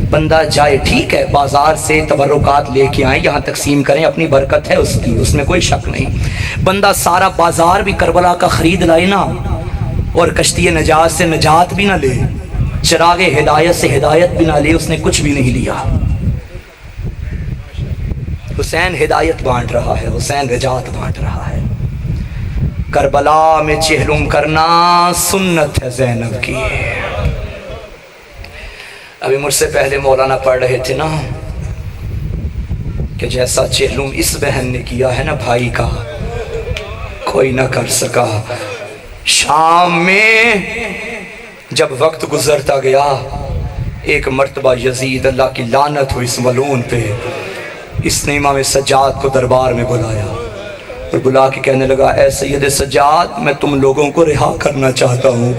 بندہ جائے، ٹھیک ہے، بازار سے تبرکات لے کے آئیں، یہاں تقسیم کریں، اپنی برکت ہے اس کی، اس میں کوئی شک نہیں۔ بندہ سارا بازار بھی کربلا کا خرید لائے نا، اور کشتی نجات سے نجات بھی نہ لے، چراغ ہدایت سے ہدایت بھی نہ لے، اس نے کچھ بھی نہیں لیا۔ حسین ہدایت بانٹ رہا ہے، حسین نجات بانٹ رہا ہے۔ کربلا میں چہلم کرنا سنت ہے زینب کی۔ ابھی مجھ سے پہلے مولانا پڑھ رہے تھے نا کہ جیسا چہلم اس بہن نے کیا ہے نا بھائی کا، کوئی نہ کر سکا۔ شام میں جب وقت گزرتا گیا، ایک مرتبہ یزید، اللہ کی لعنت ہو اس ملعون پہ، اس نے امام سجاد کو دربار میں بلایا اور بلا کے کہنے لگا، اے سید سجاد، میں تم لوگوں کو رہا کرنا چاہتا ہوں۔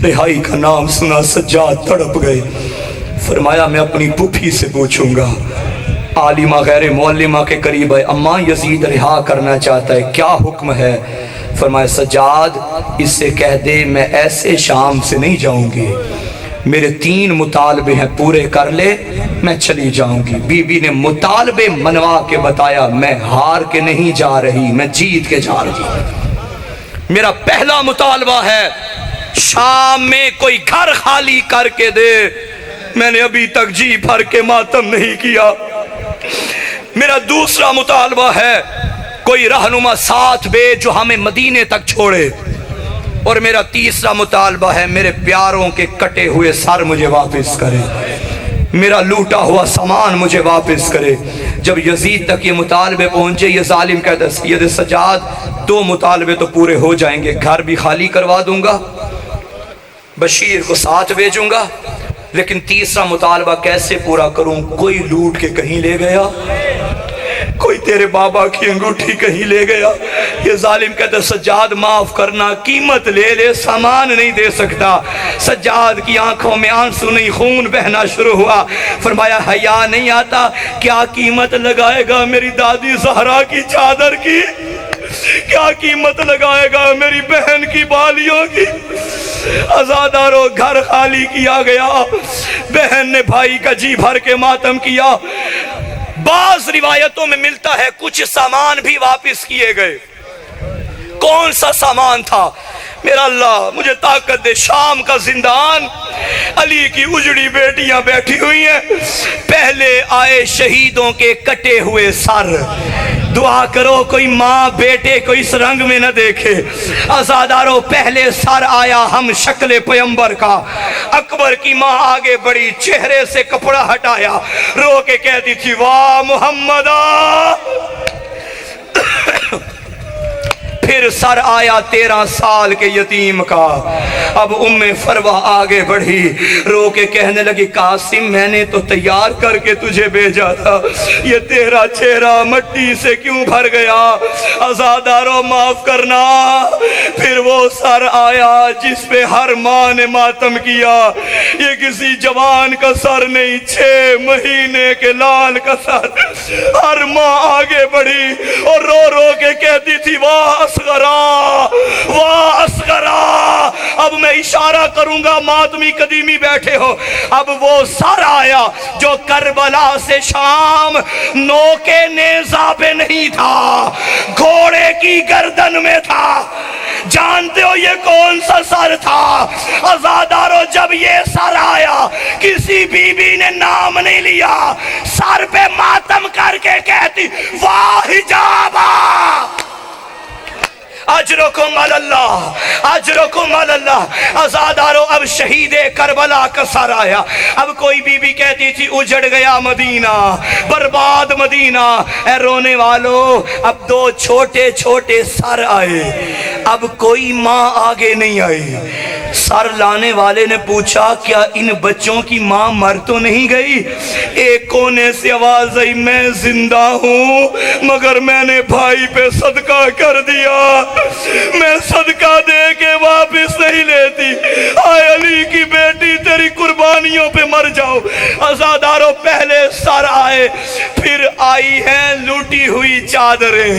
رہائی کا نام سنا سجاد تڑپ گئے، فرمایا میں اپنی پھوپھی سے پوچھوں گا، عالمہ غیر معلمہ کے قریب ہے، اماں یزید رہا کرنا چاہتا ہے، کیا حکم ہے؟ فرمایا سجاد اس سے کہہ دے میں ایسے شام سے نہیں جاؤں گی، میرے 3 مطالبے ہیں، پورے کر لے میں چلی جاؤں گی۔ بی بی نے مطالبے منوا کے بتایا، میں ہار کے نہیں جا رہی، میں جیت کے جا رہی ہوں۔ میرا پہلا مطالبہ ہے شام میں کوئی گھر خالی کر کے دے، میں نے ابھی تک جی بھر کے ماتم نہیں کیا۔ میرا دوسرا مطالبہ ہے کوئی رہنما ساتھ بھیج جو ہمیں مدینے تک چھوڑے، اور میرا تیسرا مطالبہ ہے میرے پیاروں کے کٹے ہوئے سر مجھے واپس کرے، میرا لوٹا ہوا سامان مجھے واپس کرے۔ جب یزید تک یہ مطالبے پہنچے، یہ ظالم کہتا ہے سید سجاد 2 مطالبے تو پورے ہو جائیں گے، گھر بھی خالی کروا دوں گا، بشیر کو ساتھ بھیجوں گا، لیکن تیسرا مطالبہ کیسے پورا کروں؟ کوئی لوٹ کے کہیں لے گیا، کوئی تیرے بابا کی انگوٹھی کہیں لے گیا۔ یہ ظالم کہتا سجاد معاف کرنا، قیمت لے لے، سامان نہیں دے سکتا۔ سجاد کی آنکھوں میں آنسو نہیں، خون بہنا شروع ہوا۔ فرمایا حیا نہیں آتا؟ کیا قیمت لگائے گا میری دادی زہرا کی چادر کی؟ کیا قیمت لگائے گا میری بہن کی بالیوں کی؟ ازادارو گھر خالی کیا گیا، بہن نے بھائی کا جی بھر کے ماتم کیا۔ بعض روایتوں میں ملتا ہے کچھ سامان بھی واپس کیے گئے۔ کون سا سامان تھا؟ میرا اللہ مجھے طاقت دے، شام کا زندان، علی کی اجڑی بیٹیاں بیٹھی ہوئی ہیں، پہلے آئے شہیدوں کے کٹے ہوئے سر، دعا کرو کوئی ماں بیٹے کو اس رنگ میں نہ دیکھے۔ عزادارو پہلے سر آیا ہم شکل پیمبر کا، اکبر کی ماں آگے بڑی، چہرے سے کپڑا ہٹایا، رو کے کہتی تھی واہ محمدہ۔ پھر سر آیا 13 سال کے یتیم کا۔ اب ام فروہ آگے بڑھی، رو کے کہنے لگی قاسم میں نے تو تیار کر کے تجھے بھیجا تھا، یہ تیرا چہرہ مٹی سے کیوں بھر گیا؟ عزادارو معاف کرنا۔ پھر وہ سر آیا جس پہ ہر ماں نے ماتم کیا، یہ کسی جوان کا سر نہیں، 6 مہینے کے لال کا سر۔ ہر ماں آگے بڑھی اور رو رو کے کہتی تھی واہ اصغرا، واہ اصغرا۔ اب میں اشارہ کروں گا، ماتمی قدیمی بیٹھے ہو، اب وہ سر آیا جو کربلا سے شام نوکے نیزہ پہ نہیں تھا، گھوڑے کی گردن میں تھا۔ جانتے ہو یہ کون سا سر تھا؟ عزادارو جب یہ سر آیا کسی بی بی نے نام نہیں لیا، سر پہ ماتم کر کے کہتی واہ حجابہ، اجرکم اللہ، اجرکم اللہ۔ عزادارو اب شہید کربلا کا سر آیا۔ اب کوئی بی بی کہتی تھی اجڑ گیا مدینہ، برباد مدینہ۔ اے رونے والو، اب 2 چھوٹے چھوٹے سر آئے، اب کوئی ماں آگے نہیں آئی۔ سر لانے والے نے پوچھا کیا ان بچوں کی ماں مر تو نہیں گئی؟ ایک کونے سے آواز آئی میں زندہ ہوں مگر میں نے بھائی پہ صدقہ کر دیا، میں صدقہ دے کے واپس نہیں لیتی۔ آئے علی کی بیٹی تیری قربانیوں پہ مر جاؤ۔ عزادارو پہلے سر آئے، پھر آئی ہیں لوٹی ہوئی چادریں،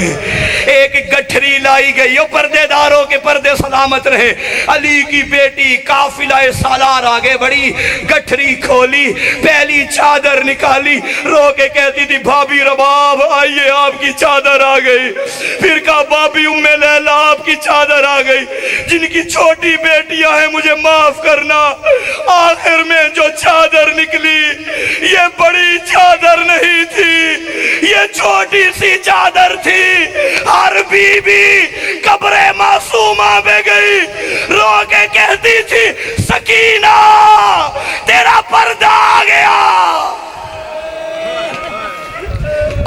ایک گٹھری لائی گئی، وہ پردے داروں کے پردے سلامت رہے۔ علی کی بیٹی قافلہ سالار آگے بڑی، گٹھری کھولی، پہلی چادر نکالی، رو کے کہتی تھی بھابی رباب آئیے آپ کی چادر آ گئی۔ پھر کہا بابی ام لیلا آپ کی چادر آ گئی، جن کی چھوٹی بیٹیاں ہیں مجھے معاف کرنا۔ آخر میں جو چادر نکلی یہ بڑی چادر نہیں تھی، یہ چھوٹی سی چادر تھی۔ ہر بی بی قبر معصومہ پہ گئی، رو کے کہتی تھی سکینہ تیرا پردہ آ گیا۔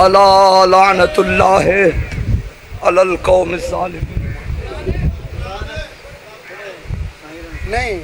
اللہ لعنت اللہ علی القوم الظالمین۔ نہیں